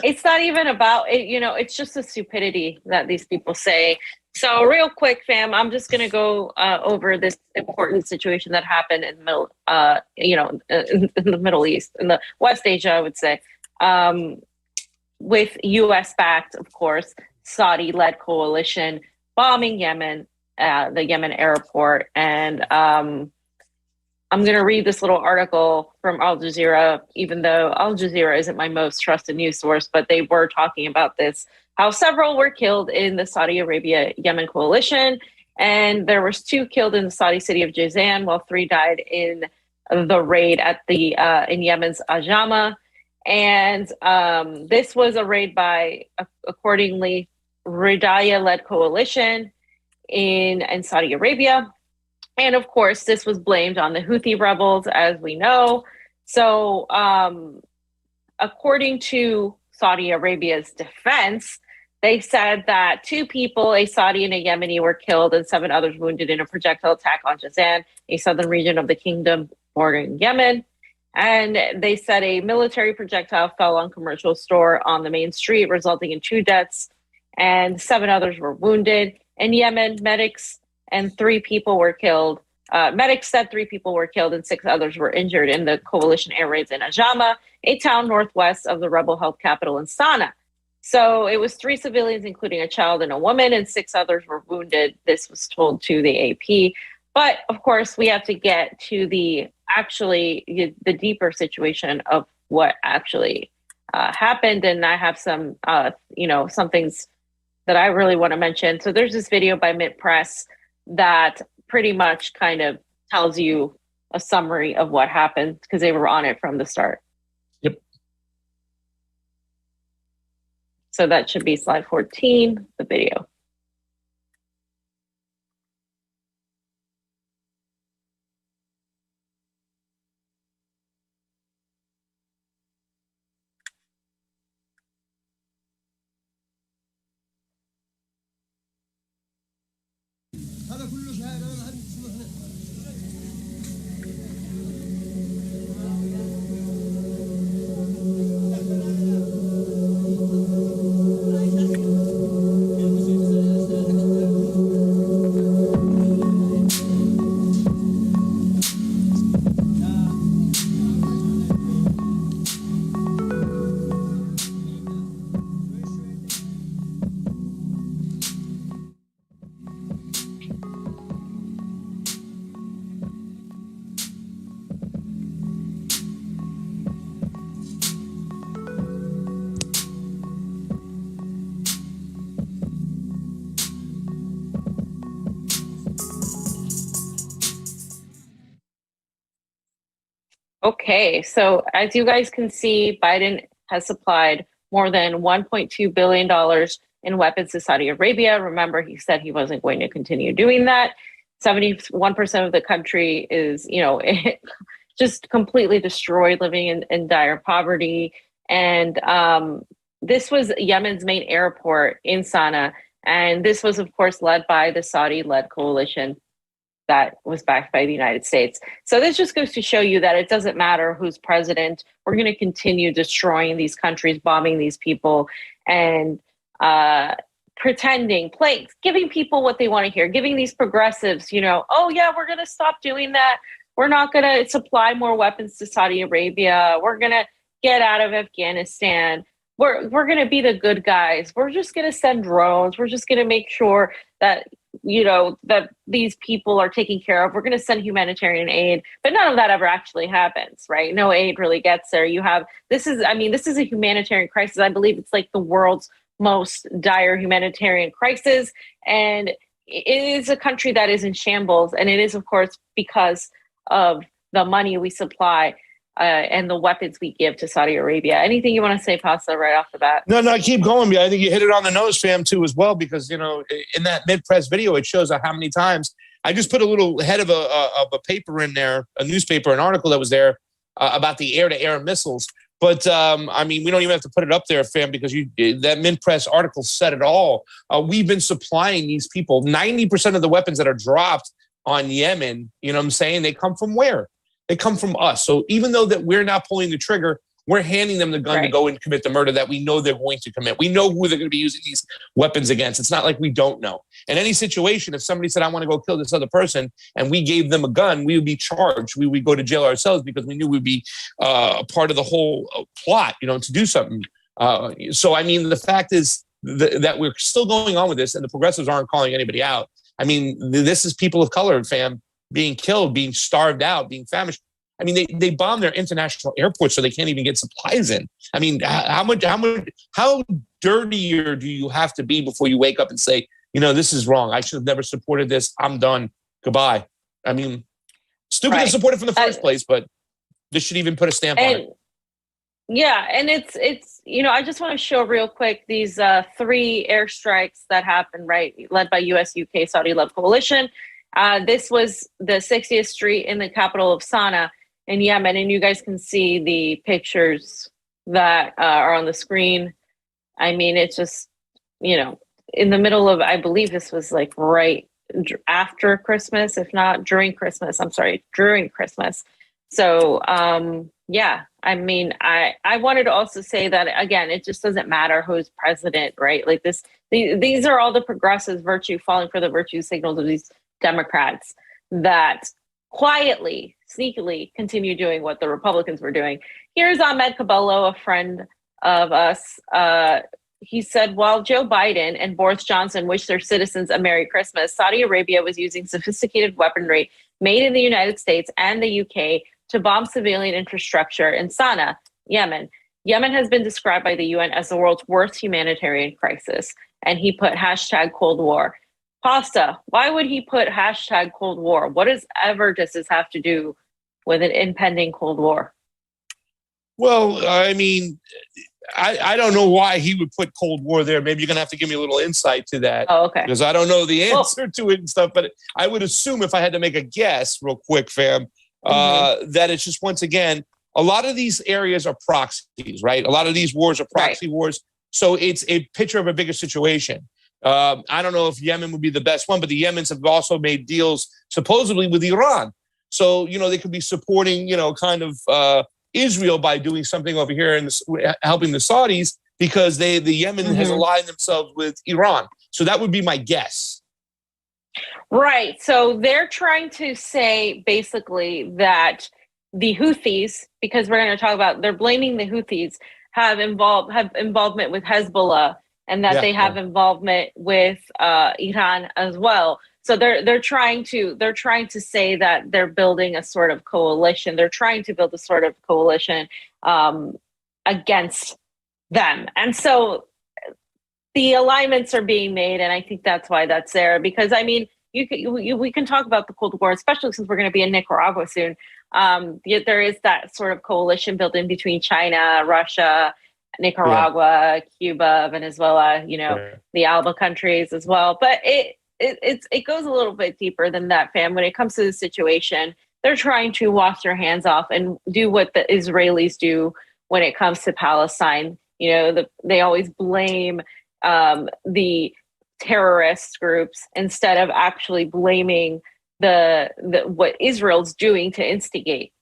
It's not even about it, it's just the stupidity that these people say. So real quick, fam, I'm just going to go over this important situation that happened in the middle, in the Middle East, in the West Asia, I would say, with U.S.-backed, of course, Saudi-led coalition bombing Yemen, the Yemen airport. And I'm going to read this little article from Al Jazeera, even though Al Jazeera isn't my most trusted news source, but they were talking about this, how several were killed in the Saudi Arabia-Yemen coalition. And there was 2 killed in the Saudi city of Jazan, while 3 died in the raid at in Yemen's Ajama. And this was a raid by, accordingly, Ridaya-led coalition in Saudi Arabia. And of course, this was blamed on the Houthi rebels, as we know. So according to Saudi Arabia's defense, they said that 2 people, a Saudi and a Yemeni, were killed and 7 others wounded in a projectile attack on Jazan, a southern region of the kingdom bordering Yemen. And they said a military projectile fell on a commercial store on the main street, resulting in 2 deaths, and 7 others were wounded. In Yemen, medics and 3 people were killed. Medics said 3 people were killed and 6 others were injured in the coalition air raids in Ajama, a town northwest of the rebel-held capital in Sana'a. So it was 3 civilians, including a child and a woman, and 6 others were wounded. This was told to the AP. But of course, we have to get to the deeper situation of what actually happened. And I have some, some things that I really want to mention. So there's this video by Mint Press that pretty much kind of tells you a summary of what happened, because they were on it from the start. Yep. So that should be slide 14, the video. Okay, so as you guys can see, Biden has supplied more than $1.2 billion in weapons to Saudi Arabia. Remember, he said he wasn't going to continue doing that. 71% of the country is, just completely destroyed, living in dire poverty. And this was Yemen's main airport in Sana'a. And this was, of course, led by the Saudi-led coalition that was backed by the United States. So this just goes to show you that it doesn't matter who's president. We're going to continue destroying these countries, bombing these people, and pretending, giving people what they want to hear, giving these progressives, oh yeah, we're going to stop doing that. We're not going to supply more weapons to Saudi Arabia. We're going to get out of Afghanistan. We're going to be the good guys. We're just going to send drones. We're just going to make sure that that these people are taken care of. We're going to send humanitarian aid, but none of that ever actually happens, right? No aid really gets there. This is a humanitarian crisis. I believe it's like the world's most dire humanitarian crisis. And it is a country that is in shambles. And it is, of course, because of the money we supply and the weapons we give to Saudi Arabia. Anything you want to say, Pasta, right off the bat? No, keep going. I think you hit it on the nose, fam, too, as well, because, in that mid-press video, it shows how many times I just put a little head of a paper in there, a newspaper, an article that was there about the air-to-air missiles. But, we don't even have to put it up there, fam, because that mid-press article said it all. We've been supplying these people. 90% of the weapons that are dropped on Yemen, they come from where? They come from us. So even though that we're not pulling the trigger, we're handing them the gun to go and commit the murder that we know they're going to commit. We know who they're going to be using these weapons against. It's not like we don't know. In any situation, if somebody said, I want to go kill this other person, and we gave them a gun, we would be charged. We would go to jail ourselves because we knew we'd be part of the whole plot, to do something. The fact is that we're still going on with this, and the progressives aren't calling anybody out. This is people of color, fam, being killed, being starved out, being famished. They bomb their international airports so they can't even get supplies in. How dirtier do you have to be before you wake up and say, this is wrong. I should have never supported this. I'm done. Goodbye. Stupid to support it from the first place, but this should even put a stamp on it. Yeah, and it's I just want to show real quick these 3 airstrikes that happened, right, led by U.S., UK, Saudi-led coalition. This was the 60th Street in the capital of Sana'a in Yemen, and you guys can see the pictures that are on the screen. It's just, in the middle of, I believe this was like right after Christmas, if not during Christmas. I'm sorry, during Christmas. So, I wanted to also say that, again, it just doesn't matter who's president, right? Like these are all the progressives falling for the virtue signals of these Democrats that quietly, sneakily continue doing what the Republicans were doing. Here's Ahmed Cabello, a friend of us. He said, while Joe Biden and Boris Johnson wish their citizens a Merry Christmas, Saudi Arabia was using sophisticated weaponry made in the United States and the UK to bomb civilian infrastructure in Sana'a, Yemen. Yemen has been described by the UN as the world's worst humanitarian crisis. And he put #Cold War. Pasta, why would he put #Cold War? What does this have to do with an impending Cold War? Well, I don't know why he would put Cold War there. Maybe you're going to have to give me a little insight to that. Oh, okay. Because I don't know the answer to it and stuff. But I would assume, if I had to make a guess real quick, fam, that it's just, once again, a lot of these areas are proxies, right? A lot of these wars are proxy wars. So it's a picture of a bigger situation. I don't know if Yemen would be the best one, but the Yemens have also made deals supposedly with Iran. So, they could be supporting, Israel by doing something over here and helping the Saudis, because the Yemen has aligned themselves with Iran. So that would be my guess. Right. So they're trying to say basically that the Houthis, because we're going to talk about, they're blaming the Houthis, have involvement with Hezbollah, and that they have involvement with Iran as well. So they're trying to say that they're building a sort of coalition. They're trying to build a sort of coalition against them. And so the alignments are being made, and I think that's why that's there. Because we can talk about the Cold War, especially since we're going to be in Nicaragua soon. There is that sort of coalition built in between China, Russia, Nicaragua, Cuba, Venezuela, the ALBA countries as well. But it goes a little bit deeper than that, fam. When it comes to the situation, they're trying to wash their hands off and do what the Israelis do when it comes to Palestine. They always blame the terrorist groups instead of actually blaming the what Israel's doing to instigate.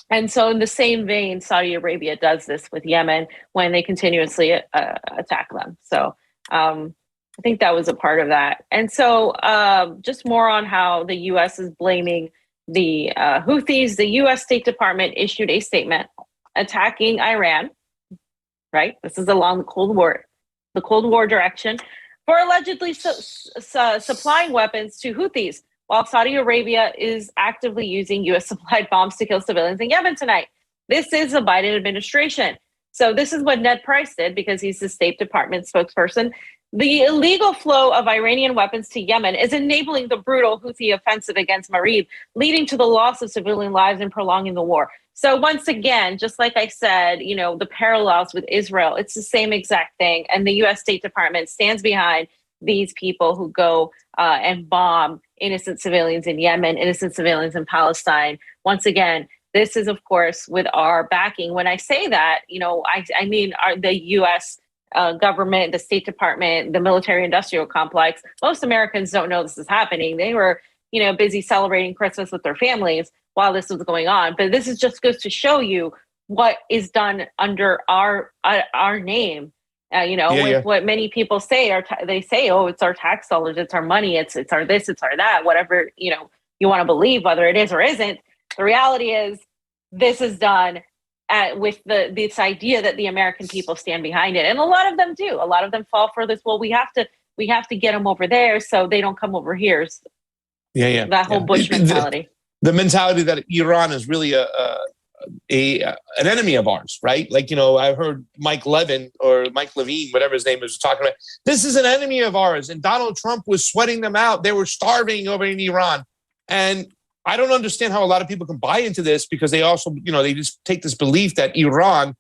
And so in the same vein, Saudi Arabia does this with Yemen when they continuously attack them. So I think that was a part of that. And so just more on how the U.S. is blaming the Houthis. The U.S. State Department issued a statement attacking Iran, right? This is along the Cold War direction, for allegedly supplying weapons to Houthis, while Saudi Arabia is actively using U.S.-supplied bombs to kill civilians in Yemen tonight. This is the Biden administration. So this is what Ned Price did, because he's the State Department spokesperson. The illegal flow of Iranian weapons to Yemen is enabling the brutal Houthi offensive against Marib, leading to the loss of civilian lives and prolonging the war. So once again, just like I said, the parallels with Israel, it's the same exact thing. And the U.S. State Department stands behind these people who go and bomb innocent civilians in Yemen, innocent civilians in Palestine. Once again, this is, of course, with our backing. When I say that, I mean the U.S. Government, the State Department, the military-industrial complex. Most Americans don't know this is happening. They were, busy celebrating Christmas with their families while this was going on. But this is just goes to show you what is done under our name. What many people say, they say, oh, it's our tax dollars, it's our money, it's our this, it's our that, whatever, you want to believe, whether it is or isn't. The reality is this is done with this idea that the American people stand behind it. And a lot of them do. A lot of them fall for this. Well, we have to get them over there so they don't come over here. That whole Bush mentality. The mentality that Iran is really an enemy of ours, right? Like, I heard Mike Levine, whatever his name is, talking about, this is an enemy of ours. And Donald Trump was sweating them out. They were starving over in Iran. And I don't understand how a lot of people can buy into this, because they also, they just take this belief that Iran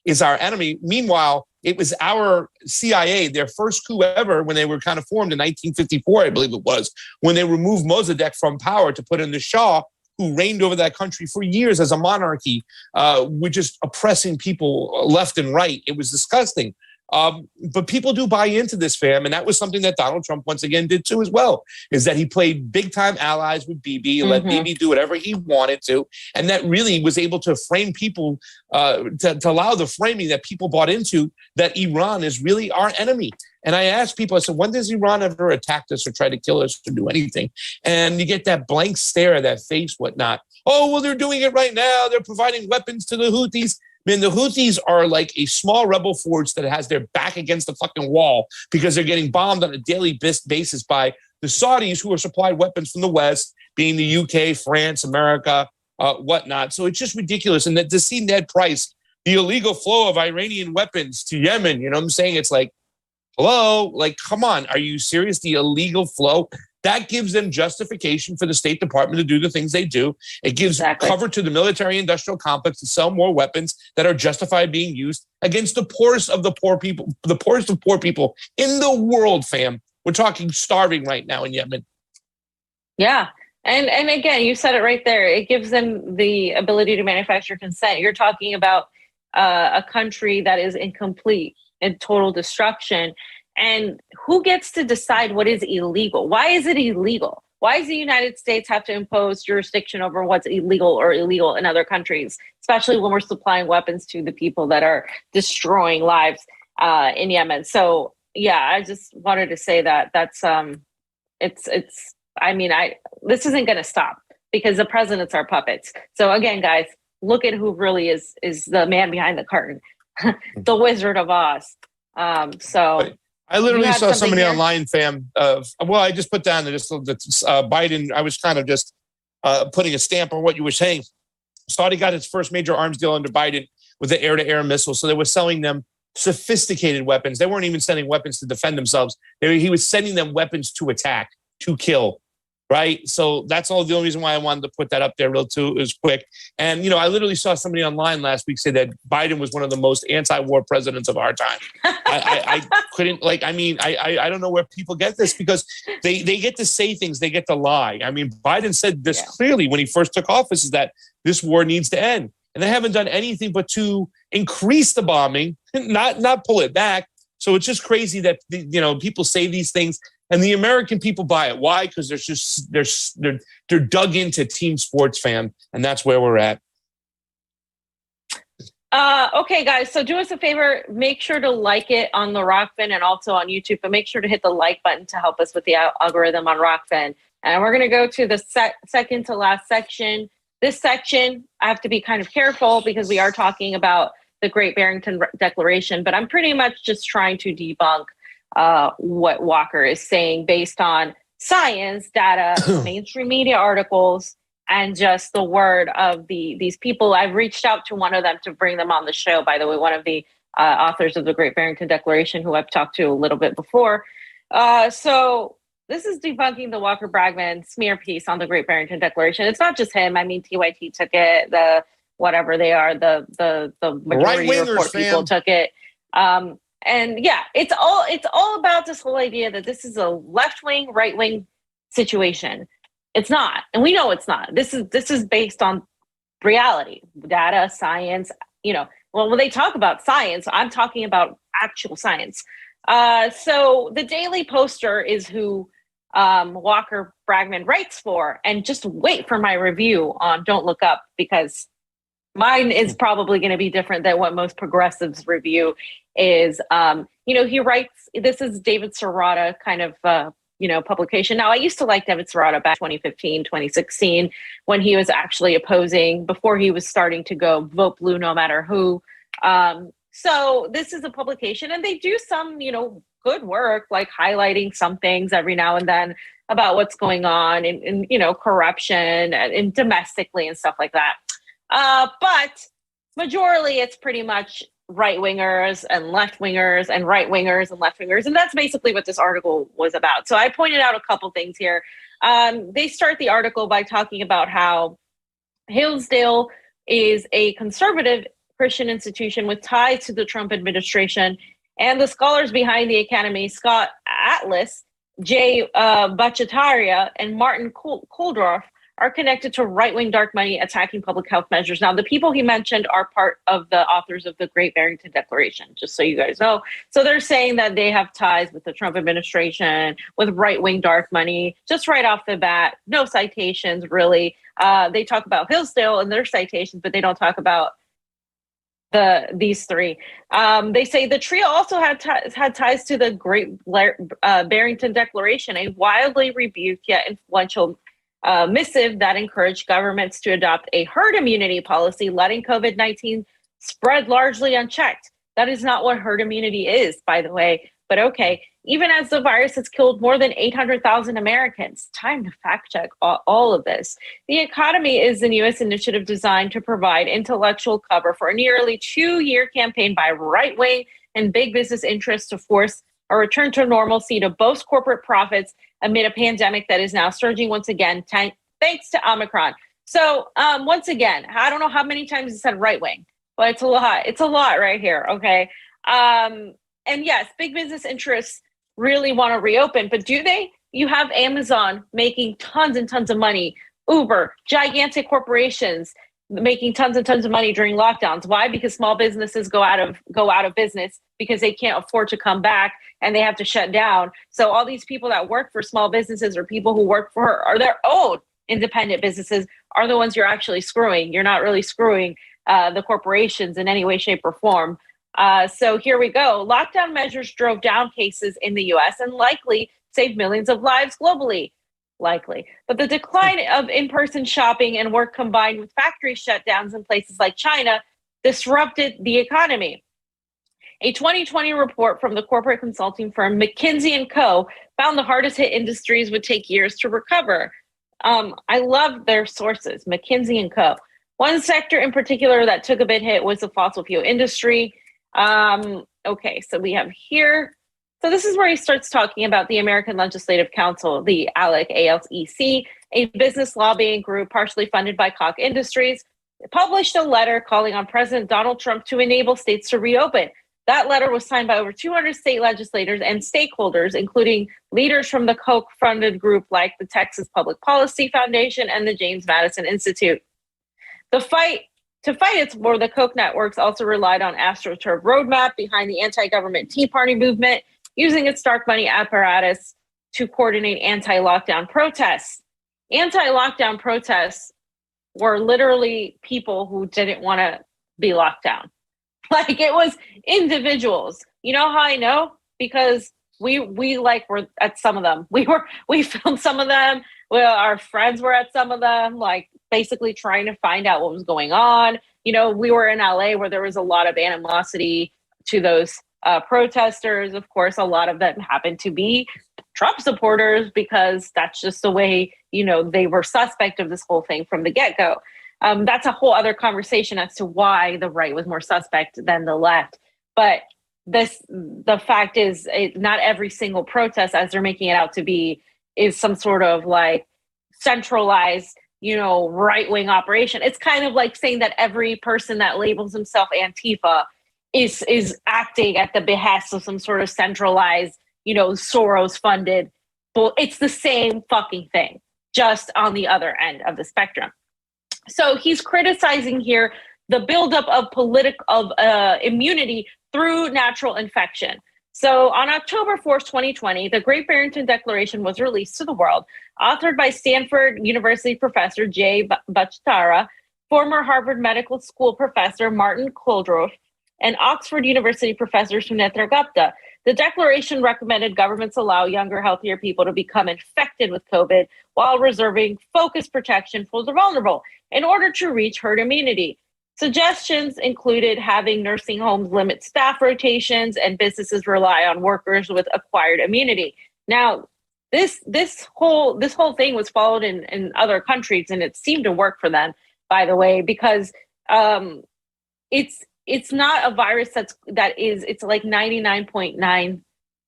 is our enemy. Meanwhile, it was our CIA, their first coup ever, when they were kind of formed in 1954, I believe it was, when they removed Mossadegh from power to put in the Shah, who reigned over that country for years as a monarchy, with just oppressing people left and right. It was disgusting. But people do buy into this, fam. And that was something that Donald Trump once again did too as well, is that he played big time allies with Bibi and let Bibi do whatever he wanted to. And that really was able to frame people, to allow the framing that people bought into, that Iran is really our enemy. And I asked people, I said, when does Iran ever attack us or try to kill us or do anything? And you get that blank stare, that face, whatnot. Oh, well, they're doing it right now. They're providing weapons to the Houthis. Man, the Houthis are like a small rebel force that has their back against the fucking wall, because they're getting bombed on a daily basis by the Saudis, who are supplied weapons from the West, being the UK, France, America, whatnot. So it's just ridiculous. And to see Ned Price, the illegal flow of Iranian weapons to Yemen, you know what I'm saying? It's like, hello, like, come on. Are you serious? The illegal flow? That gives them justification for the State Department to do the things they do. It gives cover to the military-industrial complex to sell more weapons that are justified being used against the poorest of the poor people, the poorest of poor people in the world, fam. We're talking starving right now in Yemen. Yeah. And again, you said it right there. It gives them the ability to manufacture consent. You're talking about a country that is in complete and total destruction. And who gets to decide what is illegal? Why is it illegal? Why does the United States have to impose jurisdiction over what's illegal or illegal in other countries, especially when we're supplying weapons to the people that are destroying lives in Yemen? So, yeah, I just wanted to say that that's this isn't going to stop, because the presidents are puppets. So again, guys, look at who really is the man behind the curtain, the Wizard of Oz. I literally saw somebody online, fam. I just put down Biden. I was kind of just putting a stamp on what you were saying. Saudi got its first major arms deal under Biden with the air-to-air missiles. So they were selling them sophisticated weapons. They weren't even sending weapons to defend themselves. He was sending them weapons to attack, to kill. right? So that's all the only reason why I wanted to put that up there real too is quick. And, I literally saw somebody online last week say that Biden was one of the most anti-war presidents of our time. I couldn't I don't know where people get this because they get to say things, they get to lie. I mean, Biden said this clearly when he first took office is that this war needs to end. And they haven't done anything but to increase the bombing, not pull it back. So it's just crazy that, people say these things. And the American people buy it. Why? Because they're dug into team sports, fam, and that's where we're at. Okay, guys. So do us a favor. Make sure to like it on the Rokfin and also on YouTube, but make sure to hit the like button to help us with the algorithm on Rokfin. And we're going to go to the second to last section. This section, I have to be kind of careful because we are talking about the Great Barrington Declaration, but I'm pretty much just trying to debunk what Walker is saying based on science, data, mainstream media articles, and just the word of these people. I've reached out to one of them to bring them on the show, by the way, one of the authors of the Great Barrington Declaration, who I've talked to a little bit before. So this is debunking the Walker Bragman smear piece on the Great Barrington Declaration. It's not just him. I mean, TYT took it, the whatever they are, the majority report people took it. And yeah, it's all about this whole idea that this is a left-wing, right-wing situation. It's not. And we know it's not. This is based on reality, data, science, well, when they talk about science, I'm talking about actual science. So the Daily Poster is who Walker Bragman writes for. And just wait for my review on Don't Look Up, because mine is probably going to be different than what most progressives review is. He writes, this is David Serrata kind of, publication. Now, I used to like David Serrata back 2015, 2016, when he was actually opposing, before he was starting to go vote blue no matter who. So this is a publication, and they do some, good work, like highlighting some things every now and then about what's going on in corruption and domestically and stuff like that. But majorly, it's pretty much right-wingers and left-wingers and right-wingers and left-wingers. And that's basically what this article was about. So I pointed out a couple things here. They start the article by talking about how Hillsdale is a conservative Christian institution with ties to the Trump administration. And the scholars behind the academy, Scott Atlas, Jay Bhattacharya, and Martin Kulldorff, are connected to right-wing dark money attacking public health measures. Now, the people he mentioned are part of the authors of the Great Barrington Declaration, just so you guys know. So they're saying that they have ties with the Trump administration, with right-wing dark money, just right off the bat. No citations, really. They talk about Hillsdale in their citations, but they don't talk about these three. They say the trio also had ties to the Great Barrington Declaration, a wildly rebuked yet influential missive that encouraged governments to adopt a herd immunity policy, letting COVID-19 spread largely unchecked. That is not what herd immunity is, by the way. But okay, even as the virus has killed more than 800,000 Americans, time to fact check all of this. The Academy is a U.S. initiative designed to provide intellectual cover for a nearly 2-year campaign by right-wing and big business interests to force a return to normalcy to boast corporate profits amid a pandemic that is now surging once again, thanks to Omicron. So once again, I don't know how many times it said right wing, but it's a lot. It's a lot right here. Okay. And yes, big business interests really want to reopen, but do they? You have Amazon making tons and tons of money, Uber, gigantic corporations making tons and tons of money during lockdowns. Why? Because small businesses go out of business because they can't afford to come back and they have to shut down. So all these people that work for small businesses or people who work for or their own independent businesses are the ones you're actually screwing. You're not really screwing the corporations in any way, shape, or form. So here we go. Lockdown measures drove down cases in the U.S. and likely saved millions of lives globally. Likely. But the decline of in-person shopping and work combined with factory shutdowns in places like China disrupted the economy. A 2020 report from the corporate consulting firm McKinsey & Co. found the hardest hit industries would take years to recover. I love their sources, McKinsey & Co. One sector in particular that took a big hit was the fossil fuel industry. Okay, so we have here So this is where he starts talking about the American Legislative Council, the ALEC, ALEC, a business lobbying group partially funded by Koch Industries, published a letter calling on President Donald Trump to enable states to reopen. That letter was signed by over 200 state legislators and stakeholders, including leaders from the Koch-funded group like the Texas Public Policy Foundation and the James Madison Institute. To fight its war, the Koch networks also relied on AstroTurf roadmap behind the anti-government Tea Party movement, using its dark money apparatus to coordinate anti-lockdown protests. Anti-lockdown protests were literally people who didn't want to be locked down. Like, it was individuals. You know how I know? Because we were at some of them. We filmed some of them. Well, our friends were at some of them, like basically trying to find out what was going on. You know, we were in LA where there was a lot of animosity to those protesters. Of course, a lot of them happened to be Trump supporters because that's just the way, you know, they were suspect of this whole thing from the get-go. That's a whole other conversation as to why the right was more suspect than the left. But the fact is, not every single protest, as they're making it out to be, is some sort of like centralized, you know, right-wing operation. It's kind of like saying that every person that labels himself Antifa is acting at the behest of some sort of centralized, you know, Soros-funded. Well, it's the same fucking thing, just on the other end of the spectrum. So he's criticizing here the buildup of immunity through natural infection. So on October 4th, 2020, the Great Barrington Declaration was released to the world, authored by Stanford University professor Jay Bhattacharya, former Harvard Medical School professor Martin Kulldorff, and Oxford University professor Sunetra Gupta. The declaration recommended governments allow younger, healthier people to become infected with COVID while reserving focused protection for the vulnerable in order to reach herd immunity. Suggestions included having nursing homes limit staff rotations and businesses rely on workers with acquired immunity. Now, this whole thing was followed in other countries, and it seemed to work for them, by the way, because it's not a virus it's like 99.9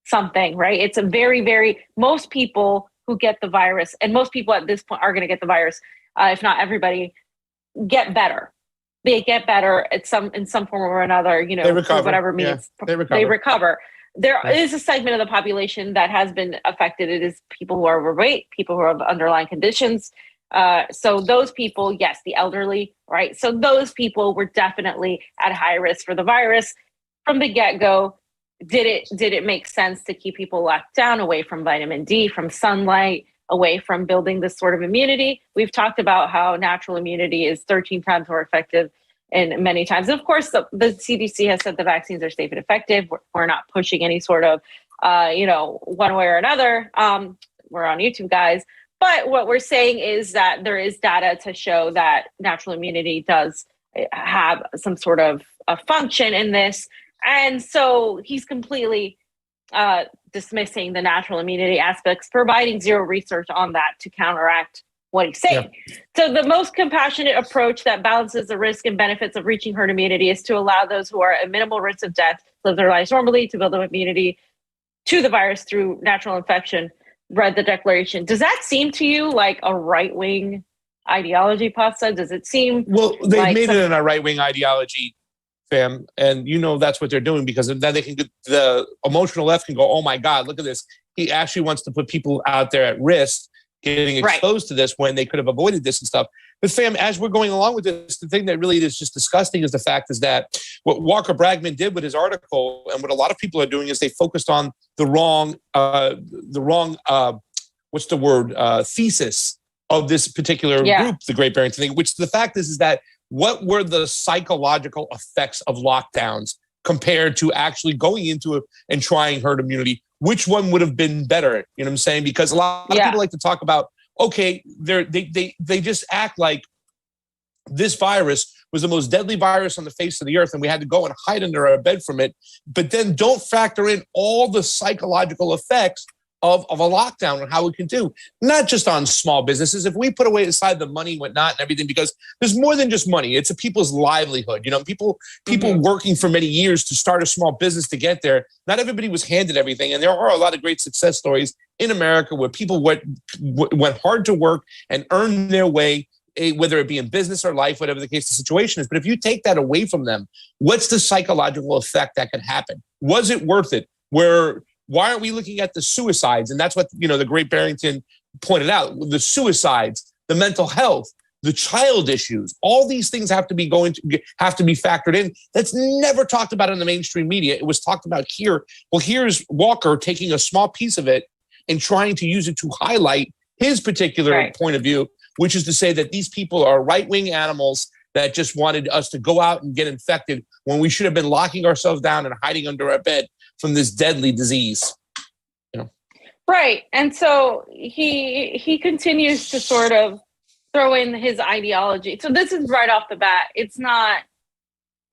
something, right? It's a very, most people who get the virus, and most people at this point are going to get the virus, if not everybody, get better. They get better in some form or another, you know, they recover. for whatever means. Yeah, they recover. There is a segment of the population that has been affected. It is people who are overweight, people who have underlying conditions. So those people, yes, the elderly, right? So those people were definitely at high risk for the virus from the get-go. Did it make sense to keep people locked down, away from vitamin D, from sunlight, away from building this sort of immunity? We've talked about how natural immunity is 13 times more effective in many times. And of course, the CDC has said the vaccines are safe and effective. We're not pushing any sort of, one way or another. We're on YouTube, guys. But what we're saying is that there is data to show that natural immunity does have some sort of a function in this. And so he's completely dismissing the natural immunity aspects, providing zero research on that to counteract what he's saying. Yeah. So the most compassionate approach that balances the risk and benefits of reaching herd immunity is to allow those who are at minimal risk of death to live their lives normally, to build up immunity to the virus through natural infection. Read the declaration. Does that seem to you like a right-wing ideology, Pasta? Does it seem they like made it in a right-wing ideology, fam, and you know that's what they're doing, because then they can get, the emotional left can go, oh my God, look at this. He actually wants to put people out there at risk getting exposed to this when they could have avoided this and stuff. But fam, as we're going along with this, the thing that really is just disgusting is the fact is that what Walker Bragman did with his article, and what a lot of people are doing, is they focused on the wrong thesis of this particular group, the Great Barrington thing, which the fact is that what were the psychological effects of lockdowns compared to actually going into it and trying herd immunity? Which one would have been better? You know what I'm saying? Because a lot of people like to talk about, okay, they just act like this virus was the most deadly virus on the face of the earth and we had to go and hide under our bed from it, but then don't factor in all the psychological effects of a lockdown and how it can do, not just on small businesses. If we put away aside the money, whatnot, and everything, because there's more than just money. It's a people's livelihood. You know, people working for many years to start a small business to get there. Not everybody was handed everything. And there are a lot of great success stories in America where people went hard to work and earned their way, whether it be in business or life, whatever the case the situation is. But if you take that away from them, what's the psychological effect that could happen? Was it worth it? Why aren't we looking at the suicides? And that's what, you know, the great Barrington pointed out, the suicides, the mental health, the child issues, all these things have to be factored in. That's never talked about in the mainstream media. It was talked about here. Well, here's Walker taking a small piece of it and trying to use it to highlight his particular point of view, which is to say that these people are right-wing animals that just wanted us to go out and get infected when we should have been locking ourselves down and hiding under our bed from this deadly disease. You know? Right. And so he continues to sort of throw in his ideology. So this is right off the bat. It's not,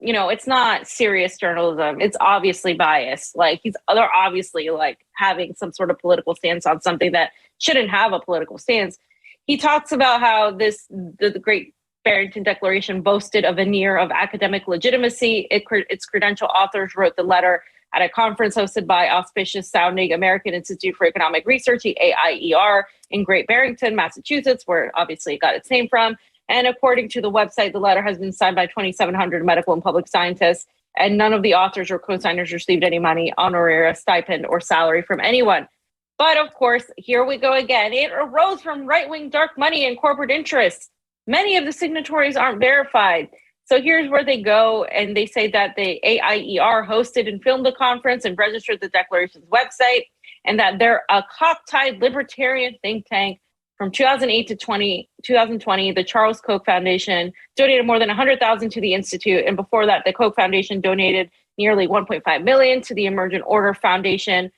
you know, it's not serious journalism. It's obviously biased. Like they're obviously like having some sort of political stance on something that shouldn't have a political stance. He talks about how the great Barrington Declaration boasted a veneer of academic legitimacy. Its credential authors wrote the letter at a conference hosted by auspicious sounding American Institute for Economic Research, the AIER, in Great Barrington, Massachusetts, where obviously it got its name from. And according to the website, the letter has been signed by 2,700 medical and public scientists, and none of the authors or co-signers received any money, honoraria, stipend, or salary from anyone. But of course, here we go again. It arose from right-wing dark money and corporate interests. Many of the signatories aren't verified. So here's where they go, and they say that the AIER hosted and filmed the conference and registered the declaration's website, and that they're a cocktied libertarian think tank. From 2008 to 2020, the Charles Koch Foundation donated more than $100,000 to the Institute, and before that, the Koch Foundation donated nearly $1.5 million to the Emergent Order Foundation,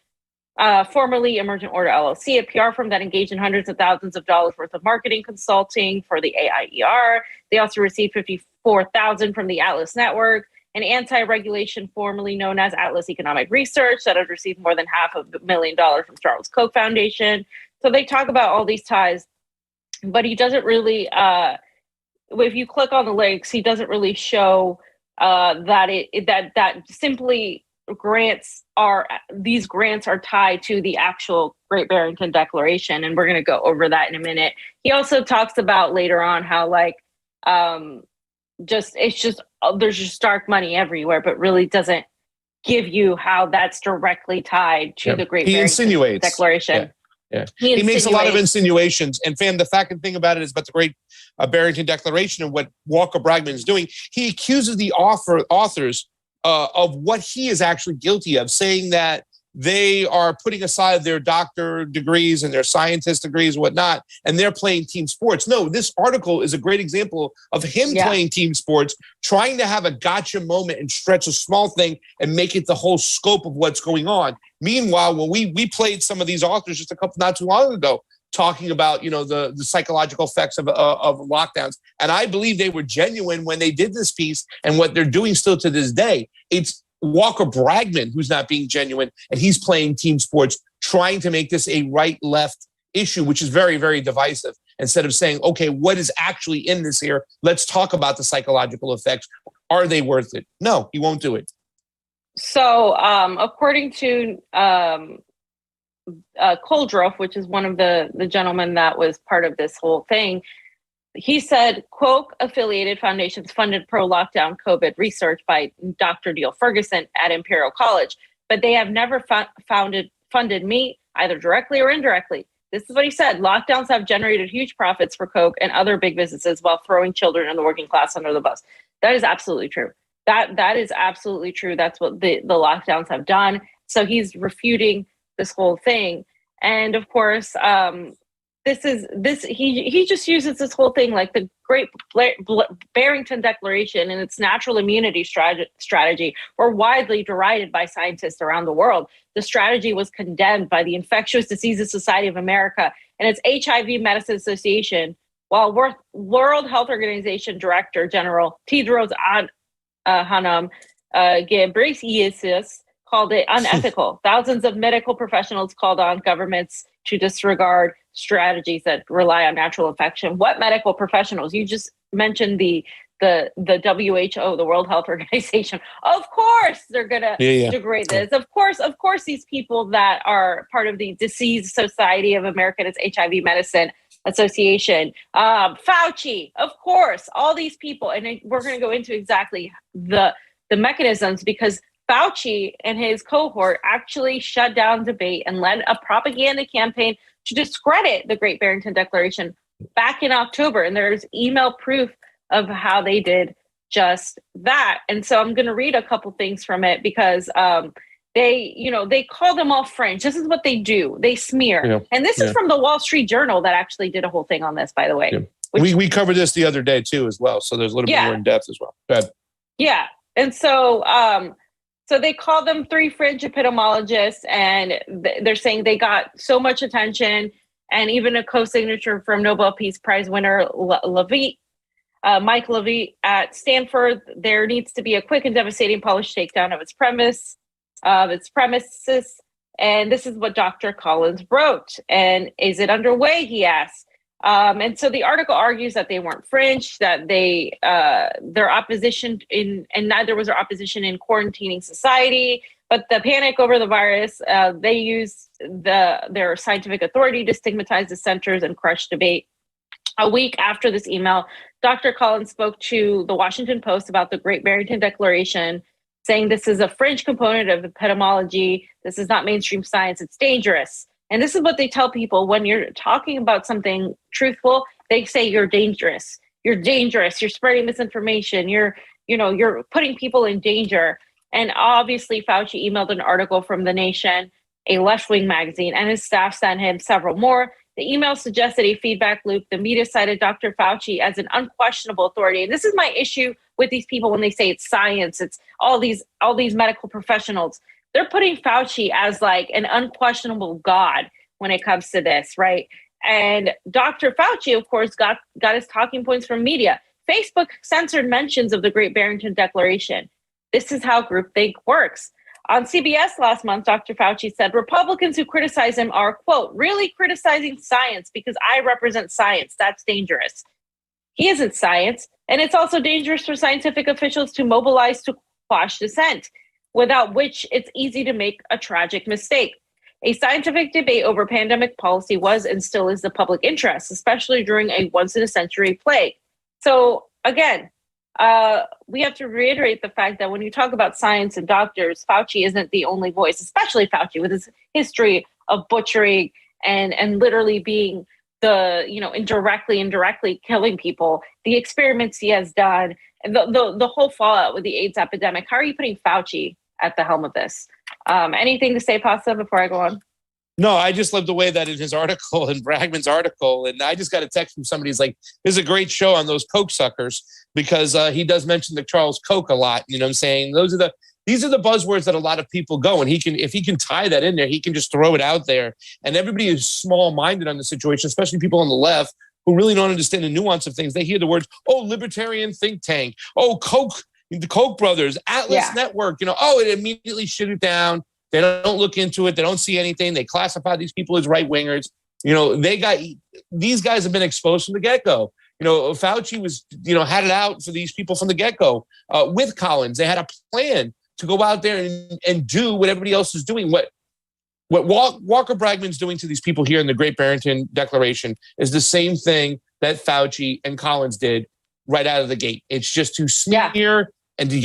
formerly Emergent Order LLC, a PR firm that engaged in hundreds of thousands of dollars worth of marketing consulting for the AIER. They also received $54,000 from the Atlas Network, an anti-regulation formerly known as Atlas Economic Research that has received more than $500,000 from Charles Koch Foundation. So they talk about all these ties, but he doesn't really, if you click on the links, he doesn't really show that simply these grants are tied to the actual Great Barrington Declaration, and we're going to go over that in a minute. He also talks about later on how there's just dark money everywhere, but really doesn't give you how that's directly tied to the Great Barrington Declaration. Yeah. He makes a lot of insinuations. And fam, the fact and thing about it is about the Great Barrington Declaration and what Walker Bragman is doing. He accuses the authors of what he is actually guilty of, saying that they are putting aside their doctor degrees and their scientist degrees and whatnot, and they're playing team sports. No, this article is a great example of him playing team sports, trying to have a gotcha moment and stretch a small thing and make it the whole scope of what's going on. Meanwhile, when we played some of these authors just not too long ago, talking about, you know, the psychological effects of lockdowns. And I believe they were genuine when they did this piece, and what they're doing still to this day. It's Walker Bragman who's not being genuine, and he's playing team sports, trying to make this a right-left issue, which is very, very divisive, instead of saying, okay, what is actually in this here? Let's talk about the psychological effects. Are they worth it? No, he won't do it. So according to Coldroff, which is one of the gentlemen that was part of this whole thing, he said, Koch-affiliated foundations funded pro-lockdown COVID research by Dr. Neil Ferguson at Imperial College, but they have never funded me, either directly or indirectly. This is what he said. Lockdowns have generated huge profits for Koch and other big businesses while throwing children and the working class under the bus. That is absolutely true. That is absolutely true. That's what the lockdowns have done. So he's refuting this whole thing. And of course, he just uses this whole thing like the Great Barrington Declaration and its natural immunity strategy were widely derided by scientists around the world. The strategy was condemned by the Infectious Diseases Society of America and its HIV Medicine Association, while World Health Organization Director General Tedros Adhanom Ghebreyesus called it unethical. Thousands of medical professionals called on governments to disregard strategies that rely on natural infection. What medical professionals? You just mentioned the WHO, the World Health Organization. Of course, they're going to degrade this. Of course, these people that are part of the Disease Society of American HIV Medicine Association, Fauci, of course, all these people. And we're going to go into exactly the mechanisms, because Fauci and his cohort actually shut down debate and led a propaganda campaign to discredit the Great Barrington Declaration back in October. And there's email proof of how they did just that. And so I'm going to read a couple things from it, because they call them all fringe. This is what they do. They smear. Yeah. And this is from the Wall Street Journal that actually did a whole thing on this, by the way. Yeah. We covered this the other day too, as well. So there's a little bit more in depth as well. Go ahead. Yeah. And so, so they call them three fringe epidemiologists, and they're saying they got so much attention, and even a co-signature from Nobel Peace Prize winner Mike Levy at Stanford. There needs to be a quick and devastating polished takedown of its premises. And this is what Dr. Collins wrote. And is it underway, he asked. And so the article argues that they weren't fringe, that their opposition and neither was their opposition in quarantining society. But the panic over the virus, they used their scientific authority to stigmatize the centers and crush debate. A week after this email, Dr. Collins spoke to the Washington Post about the Great Barrington Declaration, saying this is a fringe component of epidemiology. This is not mainstream science. It's dangerous. And this is what they tell people when you're talking about something truthful. They say you're dangerous. You're dangerous. You're spreading misinformation. You're putting people in danger. And obviously, Fauci emailed an article from The Nation, a left-wing magazine, and his staff sent him several more. The email suggested a feedback loop. The media cited Dr. Fauci as an unquestionable authority. And this is my issue with these people when they say it's science, it's all these medical professionals. They're putting Fauci as like an unquestionable god when it comes to this, right? And Dr. Fauci, of course, got his talking points from media. Facebook censored mentions of the Great Barrington Declaration. This is how groupthink works. On CBS last month, Dr. Fauci said Republicans who criticize him are, quote, really criticizing science because I represent science. That's dangerous. He isn't science. And it's also dangerous for scientific officials to mobilize to quash dissent, without which it's easy to make a tragic mistake. A scientific debate over pandemic policy was and still is the public interest, especially during a once-in-a-century plague. So, again, we have to reiterate the fact that when you talk about science and doctors, Fauci isn't the only voice, especially Fauci with his history of butchering and literally being indirectly killing people, the experiments he has done, and the whole fallout with the AIDS epidemic. How are you putting Fauci at the helm of this? Anything to say, Pasta, before I go on? No, I just love the way that in his article, in Bragman's article, and I just got a text from somebody who's like, "This is a great show on those Coke suckers," because he does mention the Charles Koch a lot. You know what I'm saying? These are the buzzwords that a lot of people go, and if he can tie that in there, he can just throw it out there. And everybody is small-minded on the situation, especially people on the left who really don't understand the nuance of things. They hear the words, "Oh, libertarian think tank," "Oh, Koch, the Koch brothers, Atlas Network," it immediately shut it down. They don't look into it. They don't see anything. They classify these people as right-wingers. These guys have been exposed from the get-go. Fauci was, had it out for these people from the get-go with Collins. They had a plan to go out there and do what everybody else is doing. What Walker Bragman's doing to these people here in the Great Barrington Declaration is the same thing that Fauci and Collins did right out of the gate. It's just to smear and just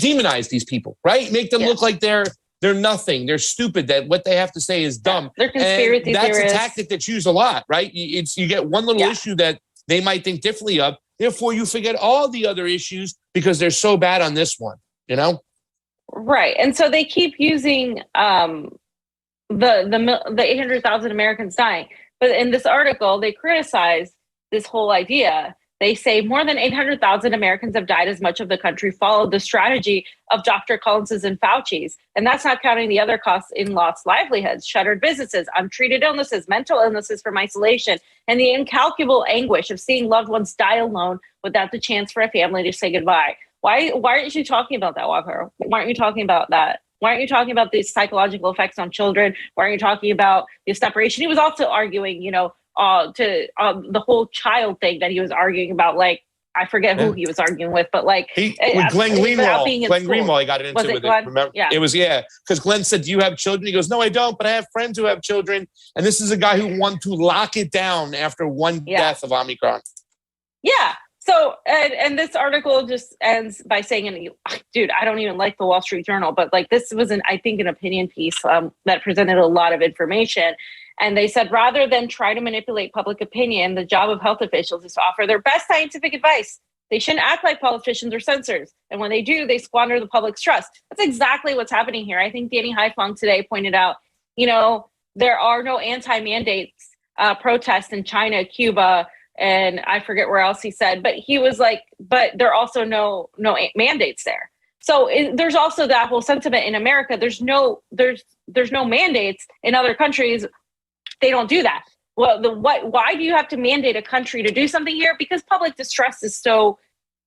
demonize these people, right? Make them look like they're nothing. They're stupid. That what they have to say is dumb. They're conspiracy theorists. That's a tactic that's used a lot, right? You get one little issue that they might think differently of. Therefore, you forget all the other issues because they're so bad on this one, Right. And so they keep using the 800,000 Americans dying. But in this article, they criticize this whole idea. They say more than 800,000 Americans have died as much of the country followed the strategy of Dr. Collins's and Fauci's. And that's not counting the other costs in lost livelihoods, shuttered businesses, untreated illnesses, mental illnesses from isolation, and the incalculable anguish of seeing loved ones die alone without the chance for a family to say goodbye. Why aren't you talking about that, Walker? Why aren't you talking about that? Why aren't you talking about the psychological effects on children? Why aren't you talking about the separation? He was also arguing, the whole child thing that he was arguing about. Like, I forget who he was arguing with, but like with Glenn Greenwald. Glenn Greenwald, he got into it. Remember? Yeah. It was because Glenn said, "Do you have children?" He goes, "No, I don't, but I have friends who have children." And this is a guy who wanted to lock it down after one death of Omicron. Yeah. So, and this article just ends by saying, dude, I don't even like the Wall Street Journal, but like this was an opinion piece that presented a lot of information. And they said, rather than try to manipulate public opinion, the job of health officials is to offer their best scientific advice. They shouldn't act like politicians or censors. And when they do, they squander the public's trust. That's exactly what's happening here. I think Danny Haifong today pointed out, there are no anti-mandates protests in China, Cuba, and I forget where else he said, but he was like, but there are also no mandates there. So there's also that whole sentiment in America. There's no mandates in other countries. They don't do that. Well, why do you have to mandate a country to do something here? Because public distress is so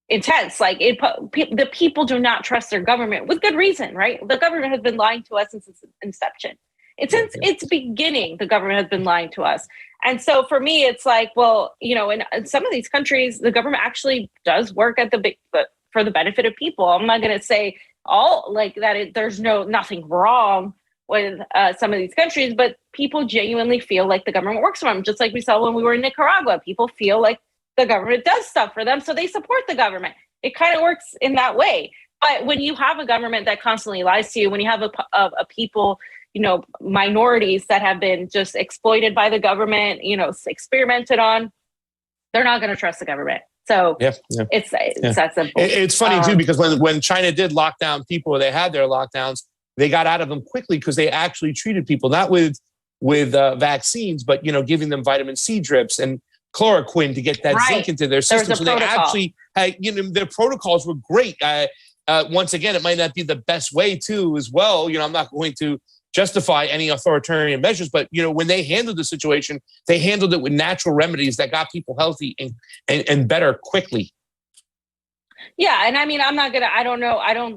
intense. Like the people do not trust their government with good reason, right? The government has been lying to us since its inception. Since its beginning, the government has been lying to us. And so for me, it's like, well, in some of these countries, the government actually does work for the benefit of people. I'm not going to say all like that. There's nothing wrong with some of these countries, but people genuinely feel like the government works for them. Just like we saw when we were in Nicaragua, people feel like the government does stuff for them, so they support the government. It kind of works in that way. But when you have a government that constantly lies to you, when you have a people, minorities that have been just exploited by the government, experimented on, they're not going to trust the government. So it's that simple. It's funny too, because when China did lock down people, they had their lockdowns, they got out of them quickly because they actually treated people, not with vaccines, but, giving them vitamin C drips and chloroquine to get that zinc into their system. So they actually had, their protocols were great. Once again, it might not be the best way too, as well. I'm not going to justify any authoritarian measures, but when they handled the situation, they handled it with natural remedies that got people healthy and better quickly. Yeah, and I mean, I don't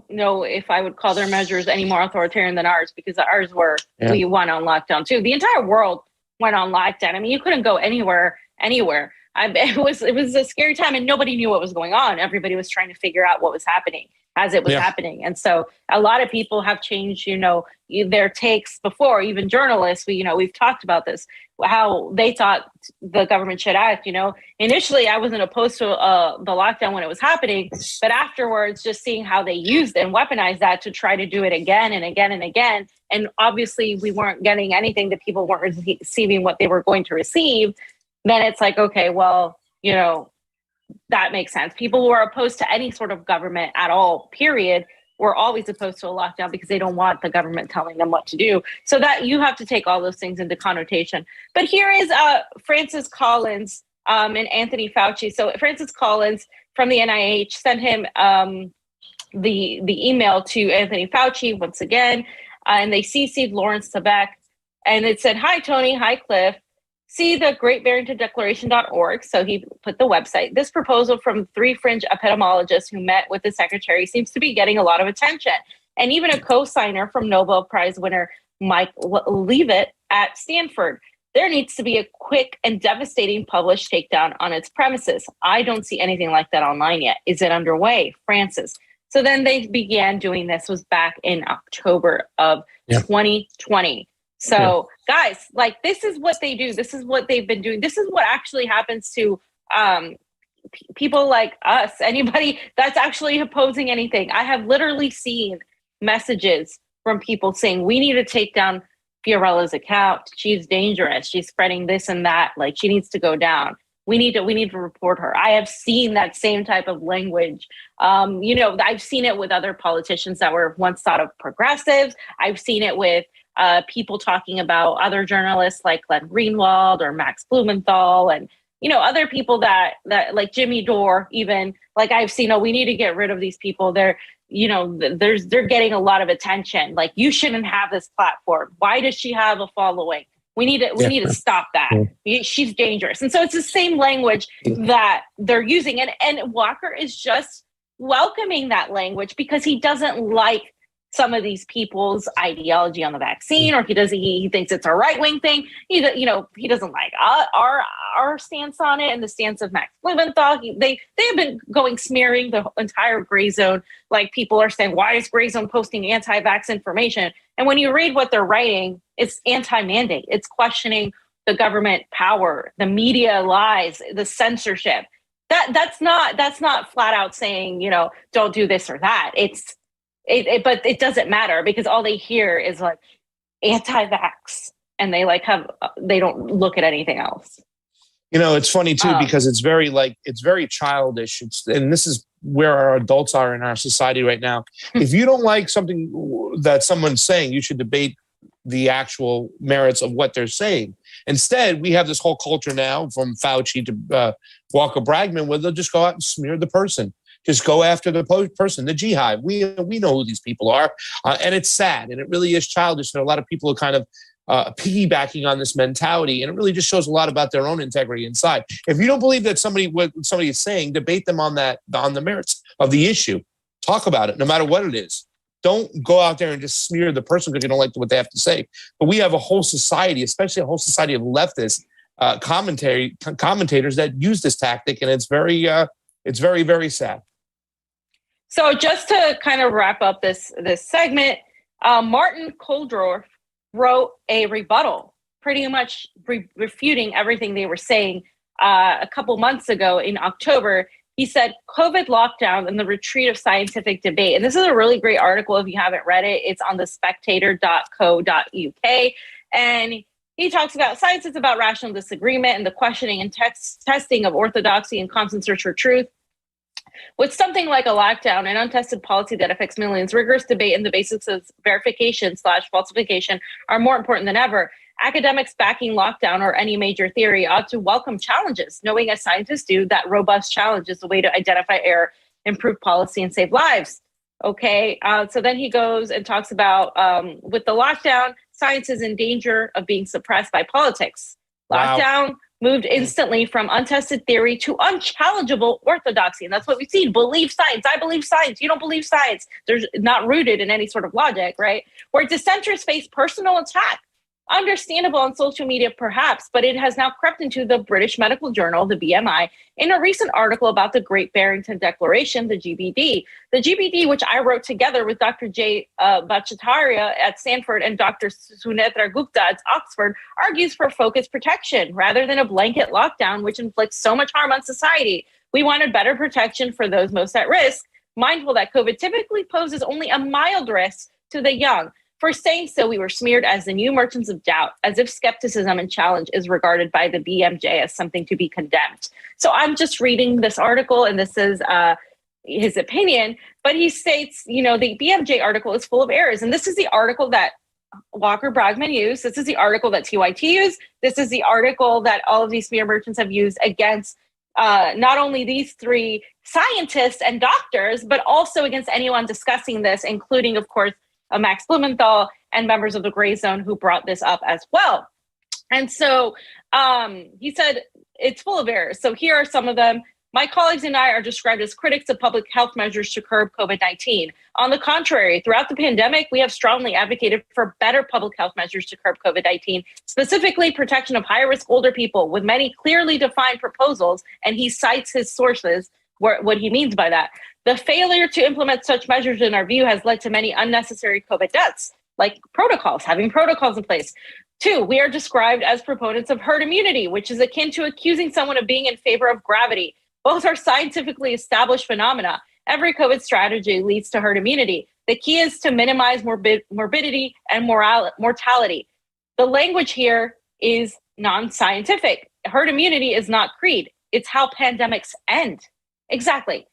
know if I would call their measures any more authoritarian than ours, because ours we went on lockdown too. The entire world went on lockdown. I mean, you couldn't go anywhere. It was a scary time, and nobody knew what was going on. Everybody was trying to figure out what was happening as it was happening. And so a lot of people have changed, their takes before, even journalists. We've talked about this, how they thought the government should act. Initially I wasn't opposed to the lockdown when it was happening, but afterwards, just seeing how they used and weaponized that to try to do it again and again and again. And obviously we weren't getting anything, that people weren't receiving what they were going to receive. Then it's like, okay, well, that makes sense. People who are opposed to any sort of government at all, period, were always opposed to a lockdown because they don't want the government telling them what to do. So that you have to take all those things into connotation. But here is Francis Collins and Anthony Fauci. So Francis Collins from the NIH sent him the email to Anthony Fauci once again, and they CC'd Lawrence Sabeck, and it said, "Hi, Tony. Hi, Cliff. See the greatbarringtondeclaration.org." So he put the website. "This proposal from 3 fringe epidemiologists who met with the secretary seems to be getting a lot of attention. And even a co-signer from Nobel Prize winner Mike Leavitt at Stanford. There needs to be a quick and devastating published takedown on its premises. I don't see anything like that online yet. Is it underway? Francis." So then they began doing this, was back in October of 2020. So guys, like, this is what they do. This is what they've been doing. This is what actually happens to people like us, anybody that's actually opposing anything. I have literally seen messages from people saying, we need to take down Fiorella's account. She's dangerous. She's spreading this and that. Like, she needs to go down. We need to report her. I have seen that same type of language. I've seen it with other politicians that were once thought of progressives. I've seen it with people talking about other journalists like Glenn Greenwald or Max Blumenthal, and other people that like Jimmy Dore, even, like, I've seen, we need to get rid of these people. They're getting a lot of attention. Like, you shouldn't have this platform. Why does she have a following? We need to stop that. She's dangerous. And so it's the same language that they're using. And Walker is just welcoming that language because he doesn't like some of these people's ideology on the vaccine, or he thinks it's a right-wing thing. He doesn't like our stance on it and the stance of Max Blumenthal. They have been smearing the entire gray zone. Like, people are saying, why is gray zone posting anti-vax information? And when you read what they're writing, it's anti-mandate. It's questioning the government power, the media lies, the censorship. That's not flat out saying, don't do this or that. But it doesn't matter, because all they hear is like anti-vax, and they don't look at anything else. It's funny too, because it's very childish. And this is where our adults are in our society right now. If you don't like something that someone's saying, you should debate the actual merits of what they're saying. Instead, we have this whole culture now, from Fauci to Walker Bragman, where they'll just go out and smear the person. Just go after the person, the jihad. We know who these people are. And it's sad, and it really is childish. And a lot of people are kind of piggybacking on this mentality, and it really just shows a lot about their own integrity inside. If you don't believe that what somebody is saying, debate them on the merits of the issue. Talk about it, no matter what it is. Don't go out there and just smear the person because you don't like what they have to say. But we have a whole society, especially a whole society of leftists, commentators that use this tactic, and it's very, very sad. So just to kind of wrap up this segment, Martin Kulldorff wrote a rebuttal, pretty much refuting everything they were saying a couple months ago in October. He said, COVID lockdown and the retreat of scientific debate. And this is a really great article if you haven't read it. It's on the spectator.co.uk. And he talks about science is about rational disagreement and the questioning and testing of orthodoxy and constant search for truth. With something like a lockdown and untested policy that affects millions, rigorous debate and the basics of verification/falsification are more important than ever. Academics backing lockdown or any major theory ought to welcome challenges, knowing as scientists do that robust challenge is the way to identify error, improve policy, and save lives. Okay, so then he goes and talks about with the lockdown, science is in danger of being suppressed by politics. Wow. Lockdown moved instantly from untested theory to unchallengeable orthodoxy. And that's what we've seen. Believe science. I believe science. You don't believe science. There's not rooted in any sort of logic, right? Where dissenters face personal attack. Understandable on social media, perhaps, but it has now crept into the British Medical Journal, the BMI, in a recent article about the Great Barrington Declaration, the GBD. The GBD, which I wrote together with Dr. Jay Bhattacharya at Stanford and Dr. Sunetra Gupta at Oxford, argues for focused protection rather than a blanket lockdown, which inflicts so much harm on society. We wanted better protection for those most at risk, mindful that COVID typically poses only a mild risk to the young. For saying so, we were smeared as the new merchants of doubt, as if skepticism and challenge is regarded by the BMJ as something to be condemned. So I'm just reading this article, and this is his opinion, but he states, the BMJ article is full of errors. And this is the article that Walker Bragman used. This is the article that TYT used. This is the article that all of these smear merchants have used against not only these three scientists and doctors, but also against anyone discussing this, including, of course, Max Blumenthal and members of the Gray Zone who brought this up as well. And so he said it's full of errors. So here are some of them. My colleagues and I are described as critics of public health measures to curb COVID-19. On the contrary, throughout the pandemic, we have strongly advocated for better public health measures to curb COVID-19, specifically protection of high-risk older people with many clearly defined proposals. And he cites his sources, what he means by that. The failure to implement such measures, in our view, has led to many unnecessary COVID deaths, like having protocols in place. 2, we are described as proponents of herd immunity, which is akin to accusing someone of being in favor of gravity. Both are scientifically established phenomena. Every COVID strategy leads to herd immunity. The key is to minimize morbidity and mortality. The language here is non-scientific. Herd immunity is not creed. It's how pandemics end. Exactly.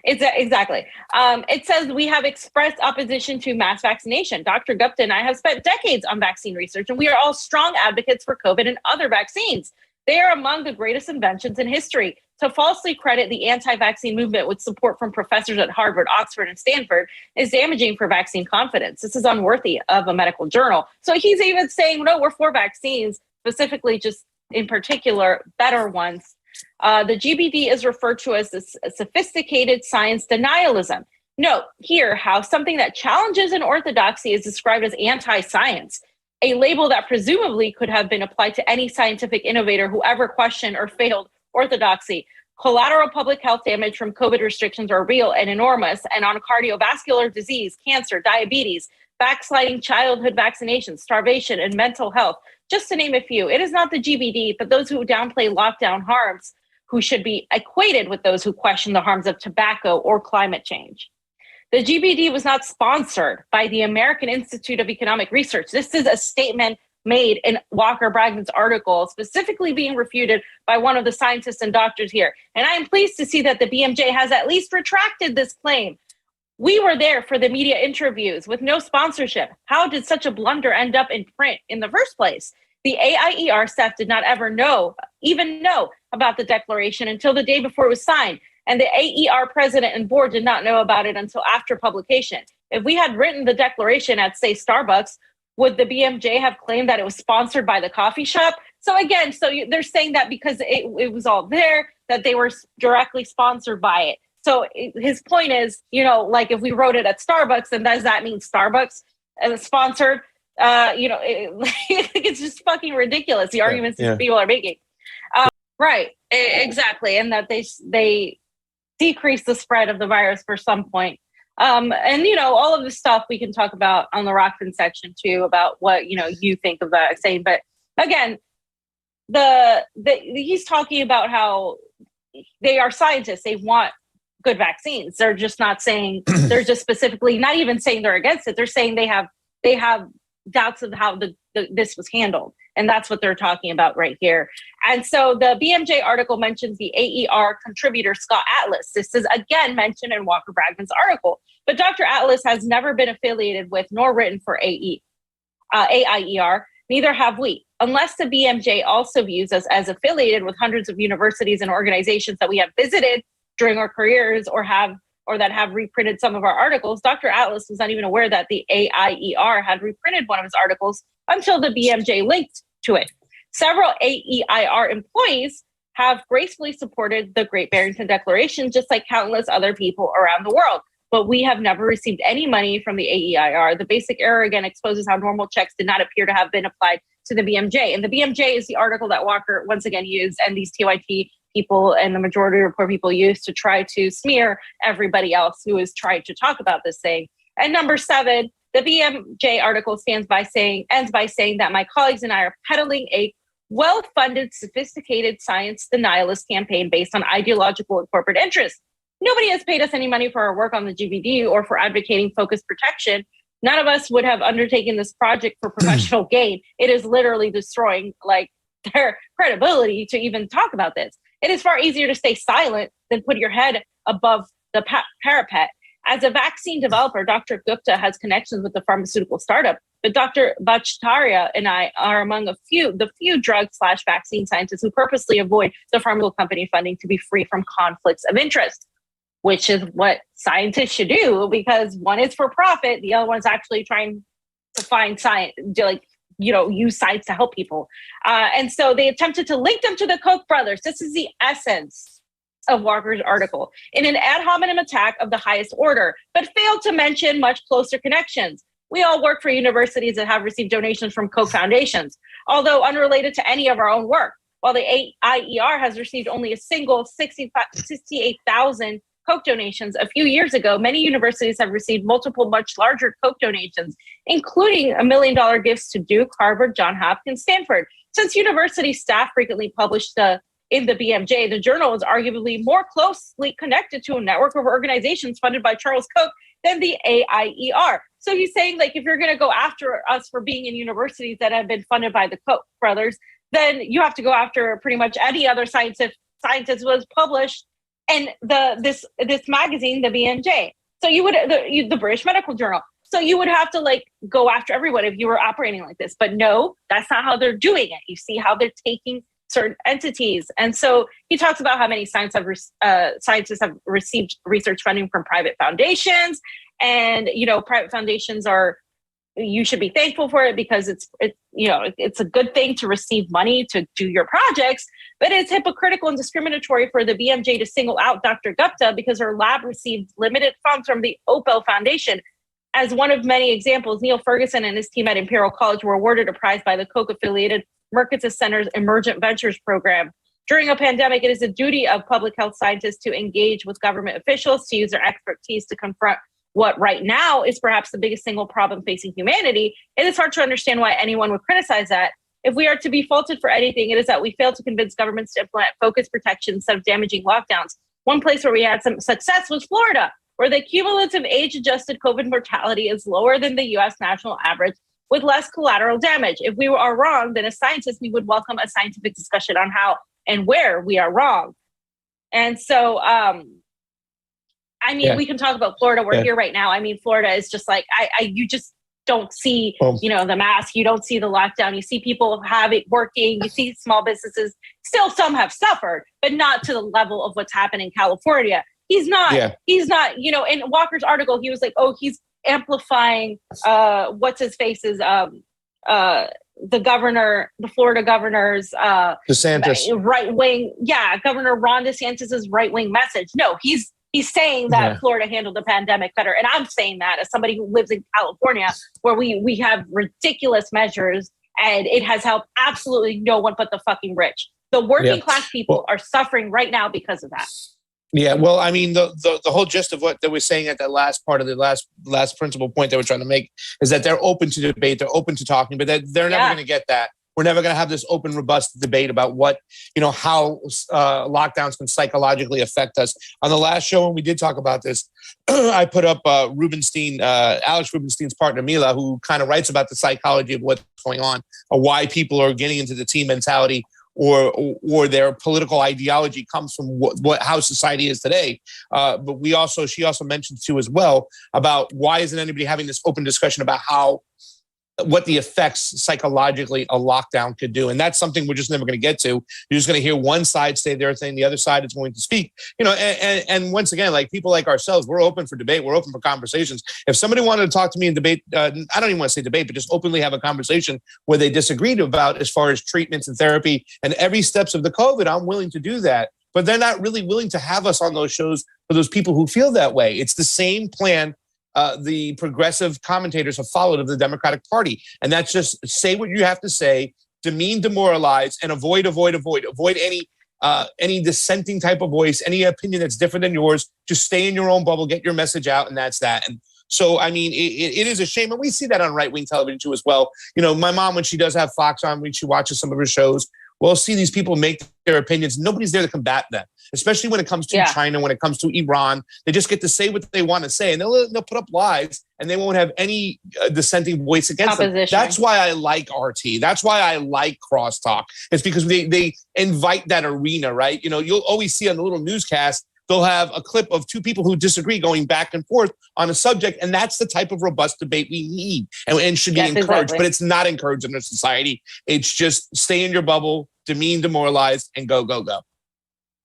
Exactly. It says we have expressed opposition to mass vaccination. Dr. Gupta and I have spent decades on vaccine research, and we are all strong advocates for COVID and other vaccines. They are among the greatest inventions in history. To falsely credit the anti-vaccine movement with support from professors at Harvard, Oxford, and Stanford is damaging for vaccine confidence. This is unworthy of a medical journal. So he's even saying, no, we're for vaccines, specifically just in particular, better ones. The GBD is referred to as this sophisticated science denialism. Note here how something that challenges an orthodoxy is described as anti-science, a label that presumably could have been applied to any scientific innovator who ever questioned or failed orthodoxy. Collateral public health damage from COVID restrictions are real and enormous, and on cardiovascular disease, cancer, diabetes, backsliding childhood vaccinations, starvation, and mental health, just to name a few. It is not the GBD, but those who downplay lockdown harms who should be equated with those who question the harms of tobacco or climate change. The GBD was not sponsored by the American Institute of Economic Research. This is a statement made in Walker Bragman's article, specifically being refuted by one of the scientists and doctors here. And I am pleased to see that the BMJ has at least retracted this claim. We were there for the media interviews with no sponsorship. How did such a blunder end up in print in the first place? The AIER staff did not ever even know about the declaration until the day before it was signed. And the AER president and board did not know about it until after publication. If we had written the declaration at, say, Starbucks, would the BMJ have claimed that it was sponsored by the coffee shop? So again, they're saying that because it was all there, that they were directly sponsored by it. So his point is, like if we wrote it at Starbucks, then does that mean Starbucks is sponsored? It's just fucking ridiculous. The arguments these people are making. Right, exactly. And that they decrease the spread of the virus for some point. And, all of this stuff we can talk about on the Rokfin section too, about what, you think of that saying. But again, he's talking about how they are scientists. They want good vaccines. They're just not saying, they're just specifically not even saying they're against it. They're saying they have doubts of how this was handled. And that's what they're talking about right here. And so the BMJ article mentions the AER contributor, Scott Atlas. This is again mentioned in Walker Bragman's article. But Dr. Atlas has never been affiliated with nor written for AIER. Neither have we. Unless the BMJ also views us as affiliated with hundreds of universities and organizations that we have visited during our careers or that have reprinted some of our articles, Dr. Atlas was not even aware that the AIER had reprinted one of his articles until the BMJ linked to it. Several AEIR employees have gracefully supported the Great Barrington Declaration, just like countless other people around the world. But we have never received any money from the AEIR. The basic error again exposes how normal checks did not appear to have been applied to the BMJ. And the BMJ is the article that Walker once again used, and these TYT people and the majority report people use to try to smear everybody else who is trying to talk about this thing. And number 7, the BMJ article ends by saying that my colleagues and I are peddling a well-funded, sophisticated science denialist campaign based on ideological and corporate interests. Nobody has paid us any money for our work on the GBD or for advocating focused protection. None of us would have undertaken this project for professional gain. It is literally destroying their credibility to even talk about this. It is far easier to stay silent than put your head above the parapet. As a vaccine developer, Dr. Gupta has connections with the pharmaceutical startup, but Dr. Bhattacharya and I are among the few drug/vaccine scientists who purposely avoid the pharmaceutical company funding to be free from conflicts of interest, which is what scientists should do, because one is for profit, the other one's actually trying to find science, use science to help people. And so they attempted to link them to the Koch brothers. This is the essence of Walker's article in an ad hominem attack of the highest order, but failed to mention much closer connections. We all work for universities that have received donations from Koch foundations, although unrelated to any of our own work. While the AIER has received only a single 68,000 Koch donations a few years ago, many universities have received multiple much larger Koch donations, including $1 million gifts to Duke, Harvard, Johns Hopkins, Stanford. Since university staff frequently publish in the BMJ, the journal is arguably more closely connected to a network of organizations funded by Charles Koch than the AIER. So he's saying, if you're going to go after us for being in universities that have been funded by the Koch brothers, then you have to go after pretty much any other scientist who was published in this magazine, the BMJ. So you would the British Medical Journal. So you would have to go after everyone if you were operating like this. But no, that's not how they're doing it. You see how they're taking certain entities. And so he talks about how many scientists have received research funding from private foundations. And, private foundations are you should be thankful for it because it's a good thing to receive money to do your projects, but it's hypocritical and discriminatory for the BMJ to single out Dr. Gupta because her lab received limited funds from the Opel Foundation. As one of many examples, Neil Ferguson and his team at Imperial College were awarded a prize by the Koch-affiliated Mercatus Center's Emergent Ventures program. During a pandemic, it is the duty of public health scientists to engage with government officials to use their expertise to confront what right now is perhaps the biggest single problem facing humanity. It is hard to understand why anyone would criticize that. If we are to be faulted for anything, it is that we failed to convince governments to implement focused protection instead of damaging lockdowns. One place where we had some success was Florida, where the cumulative age-adjusted COVID mortality is lower than the U.S. national average with less collateral damage. If we are wrong, then as scientists, we would welcome a scientific discussion on how and where we are wrong. And so, we can talk about Florida. We're here right now. I mean, Florida is just like, you just don't see, the mask. You don't see the lockdown. You see people have it working. You see small businesses. Still, some have suffered, but not to the level of what's happened in California. He's not, in Walker's article, he was like, he's amplifying what's his face's the Florida governor's DeSantis right wing. Yeah. Governor Ron DeSantis's right wing message. No, he's saying that Florida handled the pandemic better. And I'm saying that as somebody who lives in California, where we have ridiculous measures and it has helped absolutely no one but the fucking rich. The working class people are suffering right now because of that. Yeah, well, I mean, the whole gist of what they were saying at that last part of the last principal point they were trying to make is that they're open to debate, they're open to talking, but they're never going to get that. We're never going to have this open, robust debate about what, how lockdowns can psychologically affect us. On the last show, when we did talk about this, I put up Alex Rubenstein's partner, Mila, who kind of writes about the psychology of what's going on, or why people are getting into the team mentality, or their political ideology comes from how society is today. But she also mentioned too as well about why isn't anybody having this open discussion about what the effects psychologically a lockdown could do. And that's something we're just never going to get to. You're just going to hear one side say their thing, the other side is going to speak. And once again, like people like ourselves, we're open for debate, we're open for conversations. If somebody wanted to talk to me and debate, I don't even want to say debate, but just openly have a conversation where they disagreed about as far as treatments and therapy and every steps of the COVID, I'm willing to do that. But they're not really willing to have us on those shows for those people who feel that way. It's the same plan the progressive commentators have followed of the Democratic Party. And that's just say what you have to say, demean, demoralize, and avoid any dissenting type of voice, any opinion that's different than yours. Just stay in your own bubble, get your message out, and that's that. And so, I mean, it is a shame. And we see that on right-wing television too as well. My mom, when she does have Fox on, when she watches some of her shows, we'll see these people make their opinions. Nobody's there to combat them, especially when it comes to China, when it comes to Iran. They just get to say what they want to say, and they'll put up lies, and they won't have any dissenting voice against them. That's why I like RT. That's why I like Crosstalk. It's because they invite that arena, right? You'll always see on the little newscast, they'll have a clip of two people who disagree going back and forth on a subject. And that's the type of robust debate we need and should be encouraged. Exactly. But it's not encouraged in our society. It's just stay in your bubble, demean, demoralize, and go, go, go.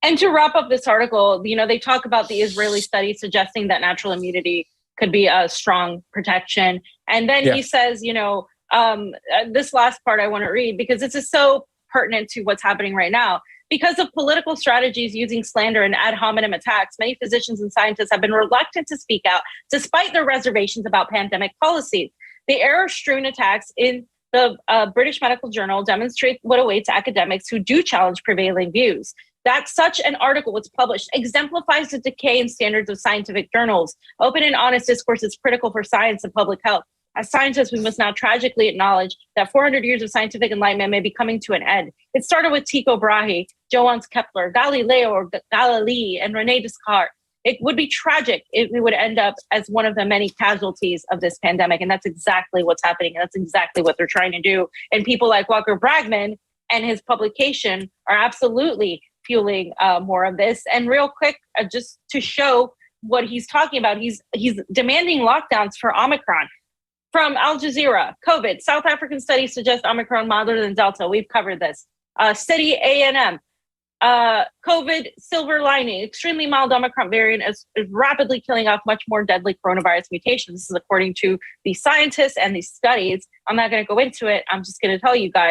And to wrap up this article, they talk about the Israeli study suggesting that natural immunity could be a strong protection. And then he says, this last part I want to read because this is so pertinent to what's happening right now. Because of political strategies using slander and ad hominem attacks, many physicians and scientists have been reluctant to speak out despite their reservations about pandemic policies. The error-strewn attacks in the British Medical Journal demonstrate what awaits academics who do challenge prevailing views. That such an article was published exemplifies the decay in standards of scientific journals. Open and honest discourse is critical for science and public health. As scientists, we must now tragically acknowledge that 400 years of scientific enlightenment may be coming to an end. It started with Tycho Brahe, Johannes Kepler, Galileo or Galilei, and René Descartes. It would be tragic if we would end up as one of the many casualties of this pandemic. And that's exactly what's happening. And that's exactly what they're trying to do. And people like Walker Bragman and his publication are absolutely fueling more of this. And real quick, just to show what he's talking about, he's demanding lockdowns for Omicron. From Al Jazeera, COVID, South African studies suggest Omicron milder than Delta. We've covered this. City A&M, COVID silver lining, extremely mild Omicron variant is rapidly killing off much more deadly coronavirus mutations. This is according to the scientists and these studies. I'm not going to go into it. I'm just going to tell you guys